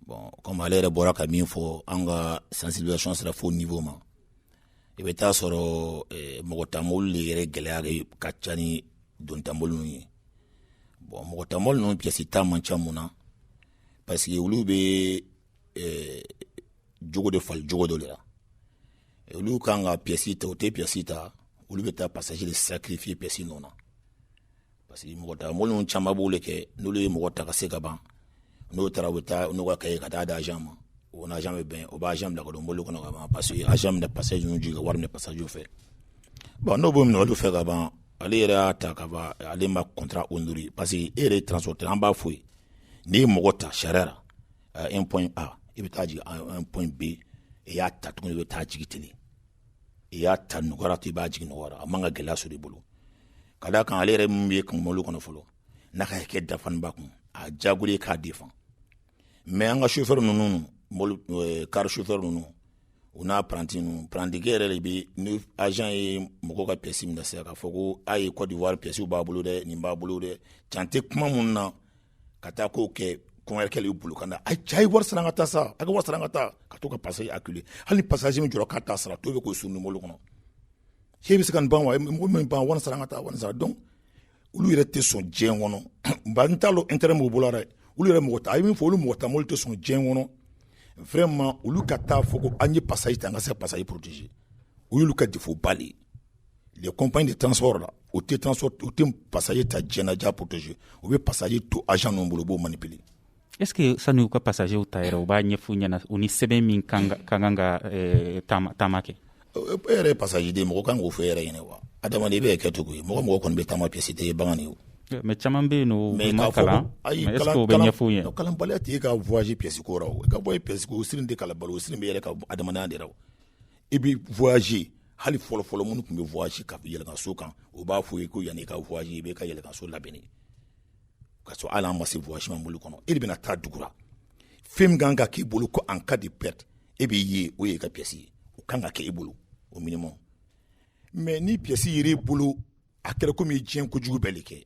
bon comme ale yɛrɛ bɔra ka min fɔ an ka sensibilisation sera fo niveau ma i bɛ taa sɔrɔ mɔgɔ tamolu de yɛrɛ gɛlɛya ka ca ni don tamolu ninnu ye bon mɔgɔ tamolu ninnu pièce ta man ca mun na parce que olu bɛ jogo de fali jogo dɔ de la olu kan ka pièce ta o tɛ pièce ta olu bɛ taa passager de sacrifier pièce ninnu na parce que mɔgɔ tamolu ninnu caman b'o le kɛ n'olu ye mɔgɔ ta ka se ka ban n'o taara u bɛ taa n'u ka kɛ ka taa d'agent ma o agent bɛ bɛn o b'a agent bila ka don mobili kɔnɔ ka ban parce que agent bɛna passage ninnu jigin ka wari minɛ passage fɛ bon n'o b'o minɛ olu fɛ ka ban ale yɛrɛ y'a ta ka ban ale ma contrat honoré parce que e yɛrɛ ye transporteur an b'a fɔ ye n'i ye mɔgɔ ta sariya la un point A i bɛ taa jigin un point B i y'a ta tuguni i bɛ taa jigin tele i y'a ta nɔgɔyara to i b'a jigin nɔgɔyara a man ka gɛlɛya sɔrɔ i bolo ka d'a kan ale yɛrɛ min bɛ mobili kɔnɔ fɔlɔ n'a ka hakɛ dafalen b'a kun a diyagoya k'a défend mais an ka chauffeur ninnu car chauffeur ninnu u n'a apprenti ninnu apprenti yɛrɛ de bɛ ni agent ye mɔgɔ ka pièce minɛ sisan k'a fɔ ko a ye Côte d'Ivoire pièce b'a bolo dɛ nin b'a bolo dɛ can tɛ kuma minnu na ka taa k'o kɛ kɔngɛrɛ kɛlɛ y'u bolo ka na a cɛ ye wari sara an ka taa sa a ka wari sara an ka taa ka to ka passager acculer hali ni passager min jɔra k'a t'a sara to bɛ k'o sun numolo kɔnɔ cɛ bɛ se ka nin ban wa mɔgɔ min ban wari sara an ka taa wari sara donc olu yɛrɛ tɛ sɔn diɲɛ kɔnɔ ba n t'a lɔ intérêt m'u bolo dɛ olu yɛrɛ mɔgɔ ta a ye min fɔ olu mɔgɔ ta olu tɛ sɔn diɲɛ kɔnɔ vraiment olu ka taa fɔ ko an ye passager ta an ka se passager protéger o y'olu ka défaut ba de les compagnies de transport là o tɛ transport o tɛ passager ta diɲɛnaja protéger o bɛ passager to agent ninnu bolo o b'o manipuler.
Est-ce que sani u ka passager u ta yɛrɛ u b'a ɲɛf'u ɲɛna u ni sɛbɛn min kan kan ka taama kɛ.
E yɛrɛ ye passager de mɔgɔ kan k'o fɔ e yɛrɛ ɲɛna wa adamaden i bɛ kɛ cogo ye mɔgɔ kɔni bɛ taama pièce tɛ ye bagan de ye o.
mais caman bɛ yen nɔ u ma kalan mais est-ce que o bɛ ɲɛf'u ɲɛna.
kalanbaliya tɛ e ka voyage pièce ko la o ka bɔ pièce ko o sirin tɛ kalan balo o sirin bɛ yɛrɛ ka adamadenya de la o i bɛ voyager hali fɔlɔ minnu tun bɛ voyage ka yɛlɛnka so kan o b'a fɔ ye ko yanni i ka voyage i bɛ ka yɛlɛnka so labɛnni ka sɔrɔ hali an ma se voyage man bolo kɔnɔ e de bɛna taa dugu la fɛn min kan ka k'i bolo ko en cas de perte e bɛ ye o ye i ka pièce ye o kan ka kɛ i bolo au minimum mais ni pièce yɛrɛ i bolo a kɛra komi diɲɛ kojugu bɛɛ de kɛ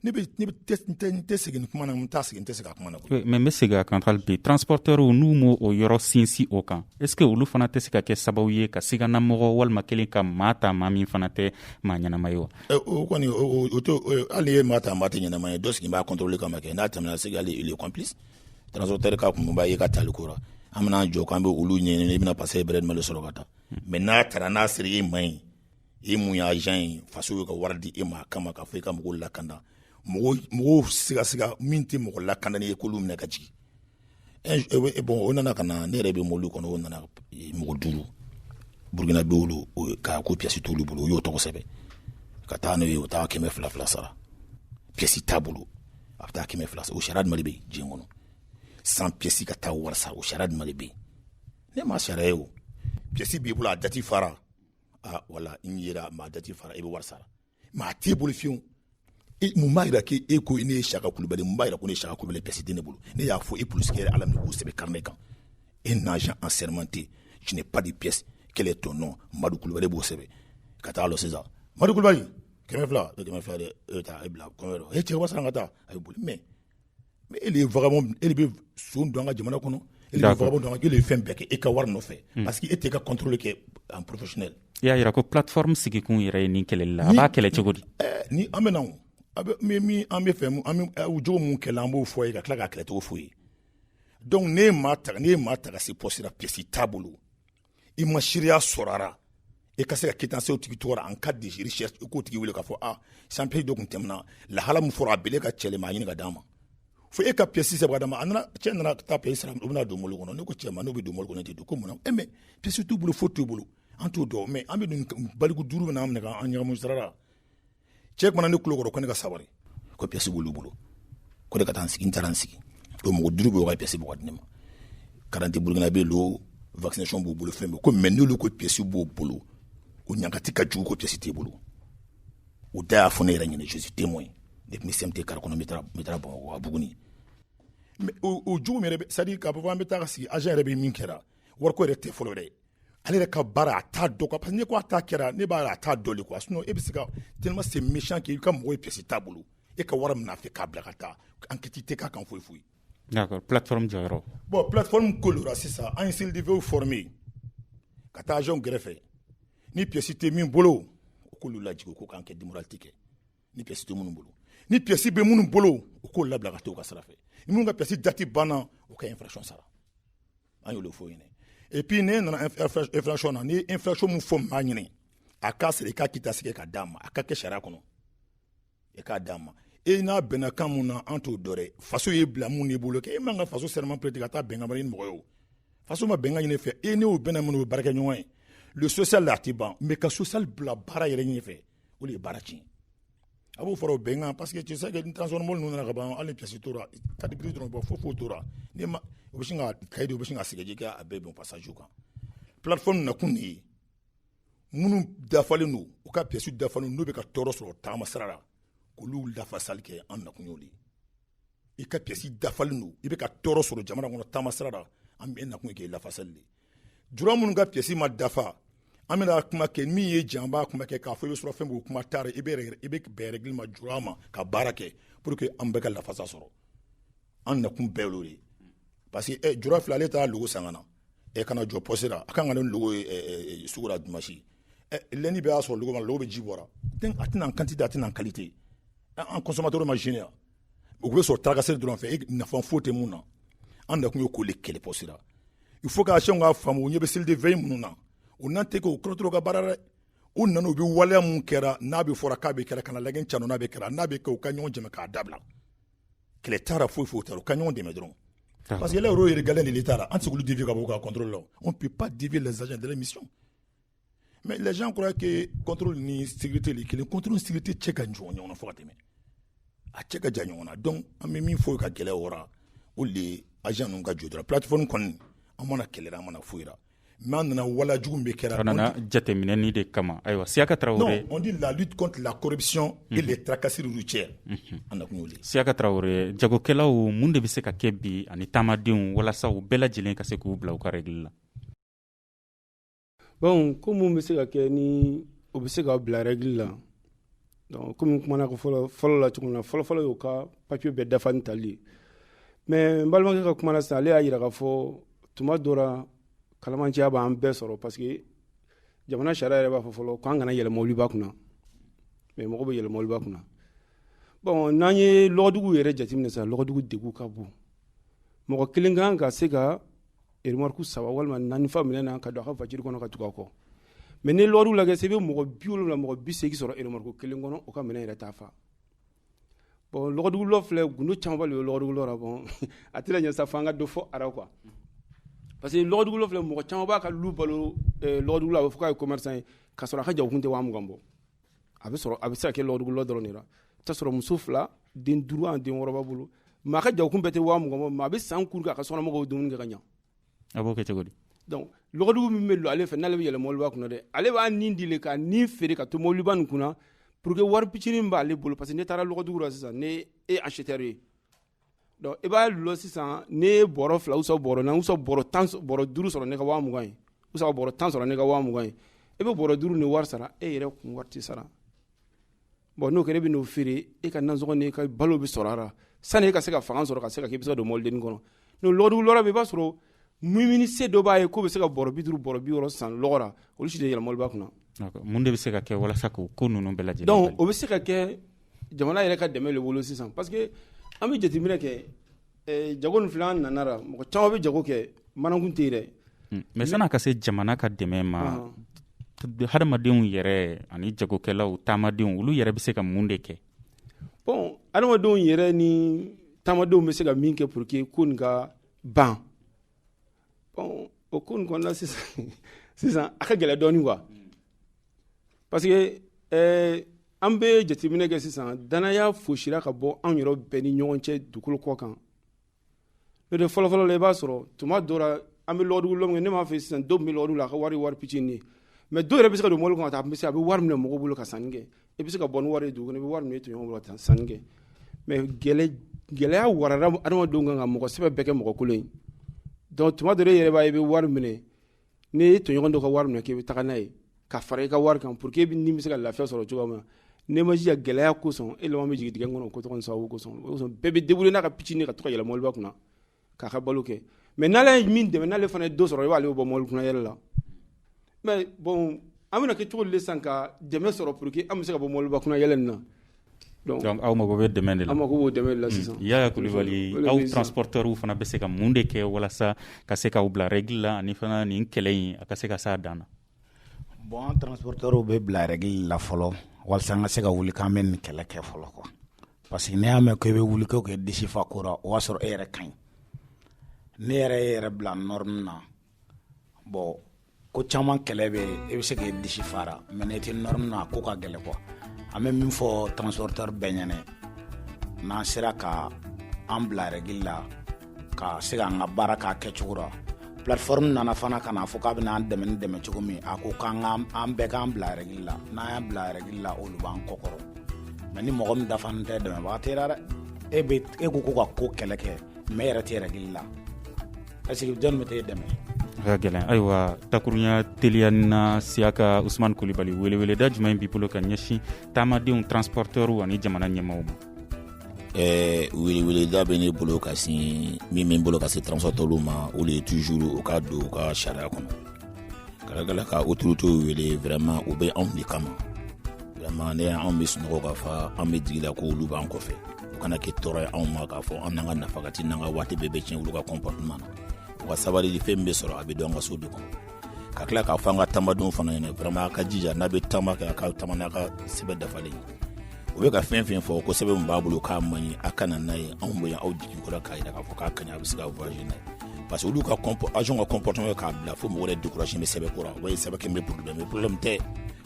ne tɛ segin kuma na n t'a segin n tɛ segin a kuma na.
mais n bɛ segin a kan hali bi transporteur n'u m'o o yɔrɔ sinsin o kan est ce que olu fana tɛ se ka kɛ sababu ye ka siganamɔgɔ walima kelen ka maa ta maa min fana tɛ maa ɲɛnama ye wa. o
kɔni o tɛ hali ye maa ta maa tɛ ɲɛnama ye dɔ sigi b'a contrôler kama kɛ n'a tɛmɛna segi hali il est complice transporteur ka kun b'a ye ka taali ko la an bɛna jɔ k'an bɛ olu ɲɛɲini i bɛna passer bɛrɛ de sɔrɔ ka taa mais n'a taara n'a sera e ma ɲi e mun ye agent ye faso ye ka wari di e ma kama ka fɔ i ka mɔgɔw lakanda mɔgɔw siga min tɛ mɔgɔ lakandani ye k'olu minɛ ka jigin bon o nana ka na ne yɛrɛ bɛ mobili kɔnɔ o nana mɔgɔ 5 Burkina bɛ olu ka ko pièce t'olu bolo o y'o tɔgɔ sɛbɛn ka taa n'o ye o taa 200 sara pièce t'a bolo a bɛ taa 200 sara o sariya jumɛn de bɛ yen diɲɛ kɔnɔ sans pièce ka taa wari sara o sariya jumɛn de bɛ yen ne ma sariya ye o pièce b'i bolo a dati fara wala n yera ma dati fara i bɛ wari sara mais a t'i bolo fiyewu mun b'a yira k'e ko ne ye Saka Kulubali mun b'a yira ko ne ye Saka Kulubali pièce tɛ ne bolo ne y'a fɔ e police kɛ ala minɛ k'o sɛbɛn carnet kan un agent assermenté je n'ai pas de pièce quel est ton nom Madu Kulubali b'o sɛbɛn ka taa lɔ sisan Madu Kulubali 200 de ta e bila kɔnɔ e cɛ wasa ka taa a ye boli mais ele vagabond ele bɛ so don an ka jamana kɔnɔ ele bɛ vagabond don an ka ele fɛn bɛɛ kɛ e ka wari nɔfɛ parce que e tɛ ka contrôle kɛ en professionnel.
i y'a yira ko plateforme sigikun yɛrɛ ye nin kɛlɛli la a b'a kɛlɛ cogo di.
ni an bɛ na min an bɛ fɛ an bɛ jogo mun kɛlɛ an b'o fɔ ye ka tila k'a kɛlɛ cogo f'u ye donc ne ye maa ta ka se poste la pièce t'a bolo i ma seereya sɔrɔ e ka se ka quittance o tigi tɔgɔ la en cas de recherche i k'o tigi wele k'a fɔ champion dɔ tun tɛmɛna lahala min fɔra a bele ka cɛle maa ɲini ka d'a ma fo e ka pièce sɛbɛn ka d'a ma cɛ nana taa pièce sara o bɛna don mɔbili kɔnɔ ne ko cɛ ma n'o bɛ don mɔbili kɔnɔ tɛ don ko mun na mais pièce t'u bolo fo t'u bolo an t'o dɔn mais an bɛ nin baliku 5 bɛna an minɛ k'an ɲagamu sira la cɛ kumana ne kulo kɔrɔ ko ne ka sabari ko pièce b'olu bolo ko de ka taa n sigi n taara n sigi o mɔgɔ 5 bɛ o ka pièce bɔ ka di ne ma garanti Burkina bɛ lo vaccination b'u bolo fɛn bɛɛ ko mais n'olu ko pièce b'u bolo o ɲangati ka jugu ko pièce t'e bolo o da y'a fɔ ne yɛrɛ ɲɛna je suis témoin depuis mi CMT kari kɔnɔ n bɛ taara Bamakɔ a Buguni mais o jugu min yɛrɛ c'est à dire k'a fɔ an bɛ taa ka sigi agent yɛrɛ bɛ min kɛra wariko yɛrɛ tɛ fɔlɔ dɛ ale yɛrɛ ka baara a t'a dɔn quoi parce que ne ko a t'a kɛra ne b'a a t'a dɔn de quoi sinon e bɛ se ka tellement c'est méchant que i ka mɔgɔ ye pièce t'a bolo e ka wari minɛ a fɛ k'a bila ka taa enquête tɛ k'a kan foyi foyi.
d'accord plateforme jɔyɔrɔ.
bon plateforme kolora sisan an ye CLDV formé ka taa agent gɛrɛfɛ ni pièce tɛ min bolo o k'olu lajigin ko k'an kɛ démoralité kɛ ni pièce tɛ minnu bolo ni pièce bɛ minnu bolo o k'olu labila ka taa u ka sira fɛ ni minnu ka pièce date banna o ka infraction sara an y'olu fɔ ɲɛna et puis ne nana infraction na ni infraction mun fɔ maa ɲini a k'a sera i k'a kita sigi ka d'a ma a ka kɛ sariya kɔnɔ i k'a d'a ma e n'a bɛnna kan mun na an t'o dɔ dɛ faso ye bila mun n'i bolo kɛ e man ka faso serment prêter ka taa bɛnkan wɛrɛ ni mɔgɔ ye o faso ma bɛnkan ɲini fɛ e n'o bɛnna minnu ye baarakɛ ɲɔgɔn ye le social la a tɛ ban mais ka social bila baara yɛrɛ ɲɛfɛ o de ye baara tiɲɛ a b'o fara o bɛnkan parce que tu sais que transformable ninnu nana ka ban hali pièce tora kadi prise dɔrɔn bɔ fo tora ni ma o bɛ sin ka kayidi o bɛ sin ka sɛgɛji kɛ a bɛɛ bɛn passage kan plateforme nakun de ye minnu dafalen don u ka pièce dafalen n'u bɛ ka tɔɔrɔ sɔrɔ taama sira la k'olu lafasali kɛ an nakun y'o de ye i ka pièce dafalen don i bɛ ka tɔɔrɔ sɔrɔ jamana kɔnɔ taama sira la an bɛ nakun ye k'e lafasali de jura minnu ka pièce ma dafa an bɛna kuma kɛ min ye jan b'a kuma kɛ k'a fɔ i bɛ sɔrɔ fɛn b'o kuma taara i bɛ bɛn règle ma jura ma ka baara kɛ pour que an bɛɛ ka lafasa sɔrɔ an na kun bɛɛ lo de parce que jura fila ale taa logo sangana kana jɔ poste la a kan ka ne logo sugu la dimanche lundi bɛ y'a sɔrɔ logo ma logo bɛ ji bɔra a tɛna en quantité a tɛna en qualité an consommateur ma génie u bɛ sɔrɔ tarakasɛri dɔrɔn fɛ nafa foyi tɛ mun na an da kun ye k'o le kɛlɛ poste la il faut que Asian ka faamu u ɲɛ bɛ seli de veille minnu na u n'an tɛ k'o kɔrɔtɔrɔ ka baara dɛ u nana u bɛ waleya mun kɛra n'a bɛ fɔra k'a bɛ kɛra kana lagɛ canu n'a bɛ kɛra n'a bɛ kɛ u ka ɲɔgɔn jɛmɛ k'a dabila kɛlɛ taara foyi foyi taara u ka ɲɔgɔn dɛmɛ dɔrɔn parce que là euro yɛrɛ galen de l'État la an tɛ se k'olu dévier ka bɔ u ka contrôle la on peut pas dévier les agents de la mission mais les gens croient que contrôle ni sécurité li kelen contrôle ni sécurité cɛ ka jɔ ɲɔgɔn na fo ka tɛmɛ a cɛ ka jan ɲɔgɔn na donc an bɛ min fɔ ka gɛlɛya o la o de agent ninnu ka jɔ dɔrɔn plateforme kɔni an mana kɛlɛra an mana foyi la mais an nana wala jugu min bɛ kɛra.
nana jateminɛni de kama ayiwa Siaka Traoré.
non on dit la lutte contre la corruption et les tracasseries routières. an na kun y'o de.
Siaka Traoré jagokɛlaw mun de bɛ se ka kɛ bi ani taamadenw walasa u bɛɛ lajɛlen ka se k'u bila u ka règle la.
bon ko mun bɛ se ka kɛ ni o bɛ se ka bila règle la donc comme kumana ko fɔlɔ la cogo min na fɔlɔ y'o ka papier bɛɛ dafa ni tali ye mais n balimakɛ ka kuma na sisan ale y'a jira k'a fɔ tuma dɔ la kalamanciya b'an bɛɛ sɔrɔ parce que jamana sariya yɛrɛ b'a fɔ fɔlɔ k'an kana yɛlɛ mɔbiliba kunna mais mɔgɔ bɛ yɛlɛ mɔbiliba kunna bon n'an ye lɔgɔdugu yɛrɛ jateminɛ sisan lɔgɔdugu degun ka bon mɔgɔ kelen kan ka se ka remarque 3 walima 4 fa minɛ na ka don a ka voiture kɔnɔ ka tugu a kɔ mais ni lɔgɔdugu lajɛ se bɛ mɔgɔ 70 mɔgɔ 80 sɔrɔ remarque kelen kɔnɔ o ka minɛ yɛrɛ t'a fa bon lɔgɔdugu lɔ filɛ gundo caman ba de bɛ lɔgɔdugu lɔ la bon a tɛna ɲɛ sa fo an ka dɔ fɔ ara quoi parce que lɔgɔdugu lɔ filɛ mɔgɔ caman b'a ka lu balo lɔgɔdugu la a bɛ fɔ k'a ye commerçant ye k'a sɔrɔ a ka jagokun tɛ 20,000 bɔ a bɛ se ka kɛ lɔgɔdugu lɔ dɔrɔn de la i t'a sɔrɔ muso 2 den 5 ani den 6 b'a bolo mais a ka jagokun bɛɛ tɛ 20,000 bɔ mais a bɛ san kuru k'a ka sɔnɔmɔgɔw dumuni kɛ ka ɲɛ
a b'o kɛ cogo di
donc lɔgɔdugu min bɛ lo ale fɛ n'ale bɛ yɛlɛ mɔbiliba kunna dɛ ale b'a nin di le ka nin feere ka to mɔbiliba nin kunna pour que wari pitinin b'ale bolo parce que ne taara lɔgɔdugu la sisan ne e acheteur ye donc i b'a lɔ sisan ne bɔrɔ 2 ou bɔrɔ 4 ou bɔrɔ 10 bɔrɔ 5 sɔrɔ ne ka 20,000 ye ou bɔrɔ 10 sɔrɔ ne ka 20,000 ye e bɛ bɔrɔ 5 ni wari sara e yɛrɛ kun wari tɛ sara bon n'o kɛra e bɛ n'o feere e ka nansɔngɔ ni ka balo bɛ sɔrɔ a la sani e ka se ka fanga sɔrɔ ka se ka k'i bɛ se ka don mɔbileni kɔnɔ donc lɔgɔdugu lɔra bɛ i b'a sɔrɔ muminise dɔ b'a ye k'o bɛ se ka bɔrɔ 50 bɔrɔ 60 san lɔgɔ la olu si tɛ yɛlɛ mɔbiliba kunna
mun de bɛ se ka kɛ walasa k'o ko ninnu bɛɛ lajɛlen
donc o bɛ se ka kɛ jamana yɛrɛ ka dɛmɛ le bolo sisan parce que an bɛ jateminɛ kɛ jago nin filɛ an nana la mɔgɔ caman bɛ jago kɛ manakun tɛ yen dɛ
mais san'a ka se jamana ka dɛmɛ ma hadamadenw yɛrɛ ani jagokɛlaw taamadenw olu yɛrɛ bɛ se ka mun de kɛ
bon hadamadenw yɛrɛ ni taamadenw bɛ se ka min kɛ pour que ko nin ka ban bon o ko nin kɔnɔna sisan a ka gɛlɛ dɔɔnin quoi parce que an bɛ jateminɛ kɛ sisan danaya fosira ka bɔ anw yɛrɛ bɛɛ ni ɲɔgɔn cɛ dugukolo kɔ kan n'o tɛ fɔlɔfɔlɔ la i b'a sɔrɔ tuma dɔ la an bɛ lɔgɔdugu lɔ min kɛ ne m'a fɛ sisan dɔw bɛ lɔgɔdugu la a ka wari pitinin ye mais dɔw yɛrɛ bɛ se ka don mɔbili kɔnɔ a bɛ wari minɛ mɔgɔw bolo ka sanni kɛ i bɛ se ka bɔ ni wari ye dugu kɔnɔ i bɛ wari minɛ i tɔɲɔgɔn bolo ka sanni kɛ mais gɛlɛya warara adamadenw kan ka mɔgɔ sɛbɛn bɛɛ kɛ mɔgɔ kolon ye donc tuma dɔ la e yɛrɛ b'a ye i bɛ wari minɛ ni e tɔɲɔgɔn dɔ ka wari minɛ k'i bɛ taga n'a ye ka fara i ka wari kan pour que ni bɛ se ka lafiya sɔrɔ cogoya min na ne ma jija gɛlɛya kosɔn e laban bɛ jigin dingɛ kɔnɔ ko tɔgɔ sababu kosɔn bɛɛ bɛ débrouiller n'a ka pitinin ka to ka yɛlɛ mɔbiliba kunna k'a ka balo kɛ mais n'ale ye min dɛmɛ n'ale fana ye dɔ sɔrɔ i b'ale bɔ mɔbili kunna yɛlɛ la mais bon an bɛna kɛ cogo de sisan ka dɛmɛ sɔrɔ pour que an bɛ se ka bɔ mɔbiliba kunna yɛlɛ nin na
donc aw mago bɛ dɛmɛ de la
an mago b'o dɛmɛ de la sisan
Yaya Kulibali aw transporteurs fana bɛ se ka mun de kɛ walasa ka se k'aw bila règle la ani fana nin kɛlɛ in a ka se ka s'a dan na
bon an transporteurs bɛ bila règle la fɔlɔ walasa an ka se ka wuli k'an bɛ nin kɛlɛ kɛ fɔlɔ quoi parce que n'i y'a mɛn ko i bɛ wuli k'o kɛ disi fa kora o b'a sɔrɔ e yɛrɛ ka ɲi ne yɛrɛ ye yɛrɛ bila norme na bon ko caman kɛlɛ bɛ e bɛ se k'e disi fara mais ne tɛ norme na ko ka gɛlɛ quoi an bɛ min fɔ transporteur bɛɛ ɲɛna n'an sera ka an bila règle la ka se k'an ka baara k'a kɛcogo la plateforme nana fana ka na fɔ k'a bɛna an dɛmɛ ni dɛmɛ cogo min a ko k'an bɛɛ k'an bila règle la n'an y'an bila règle la olu b'an kɔkɔrɔ mais ni mɔgɔ min dafanen tɛ dɛmɛbaga tɛ la dɛ e ko ka ko kɛlɛ kɛ mais e yɛrɛ tɛ règle la est-ce que jɔn bɛ t'e dɛmɛ
ka gɛlɛn ayiwa takurunya teliyani na Siaka Usman Kulibali weleweleda jumɛn b'i bolo ka ɲɛsin taamadenw transporteurs ani jamana ɲɛmaaw ma
weleweleda bɛ ne bolo ka sin min bolo ka se transporteurs ma o de toujours u ka don u ka sariya kɔnɔ kalakala ka autorités wele vraiment u bɛ anw de kama vraiment ne anw bɛ sunɔgɔ ka fa an bɛ jigila ko olu b'an kɔfɛ u kana kɛ tɔɔrɔ ye anw ma k'a fɔ an n'an ka nafa ka ti n'an ka waati bɛɛ bɛ tiɲɛ olu ka comportement na u ka sabali de fɛn bɛ sɔrɔ a bɛ don an ka so de kɔnɔ ka tila k'a fɔ an ka taamadenw fana ɲɛna vraiment a ka jija n'a bɛ taama kɛ a ka taama n'a ka sɛbɛn dafalen u bɛ ka fɛn fɛn fɔ ko sɛbɛn min b'a bolo k'a man ɲi a kana n'a ye anw bɛ yan aw jigi kɔrɔ k'a jira k'a fɔ k'a ka ɲi a bɛ se ka voyager n'a ye parce que olu ka agent ka comportement k'a bila fo mɔgɔ yɛrɛ décourager bɛ sɛbɛn kɔrɔ o bɛ sɛbɛn kɛ bɛ problème tɛ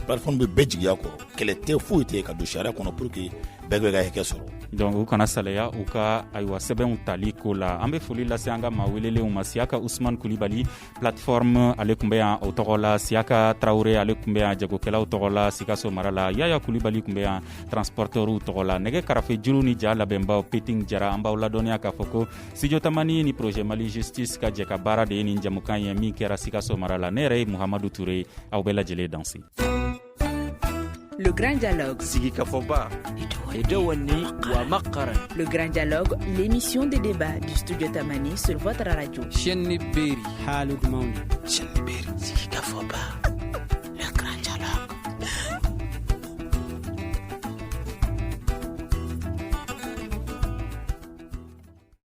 plateforme bɛ bɛɛ jigiya kɔrɔ kɛlɛ tɛ foyi tɛ ka don sariya kɔnɔ pour que bɛɛ bɛ ka hakɛ sɔrɔ
donc u kana salaya u ka ayiwa sɛbɛnw tali ko la an bɛ foli lase an ka maa welelenw ma Siyaka Usman Kulibali plateforme ale tun bɛ yan o tɔgɔ la Siyaka Traoré ale tun bɛ yan jagokɛlaw tɔgɔ la Sikaso mara la Yaya Kulibali tun bɛ yan transporteurs tɔgɔ la nɛgɛ karafe juru ni ja labɛnbaw Peting Jara an b'aw ladɔnniya k'a fɔ ko studio Tamani ni projet Mali Justice ka jɛ ka baara de ye nin jamukan ye min kɛra Sikaso mara la ne yɛrɛ ye Muhamadu Touré aw bɛɛ lajɛlen danse.
Le Grand Dialogue.
Sigikafoba. Idewani wa makaran.
Le Grand Dialogue, l'émission de débat du studio Tamani sur votre radio.
Chenni Beri. Halud Mauni.
Chenni Beri.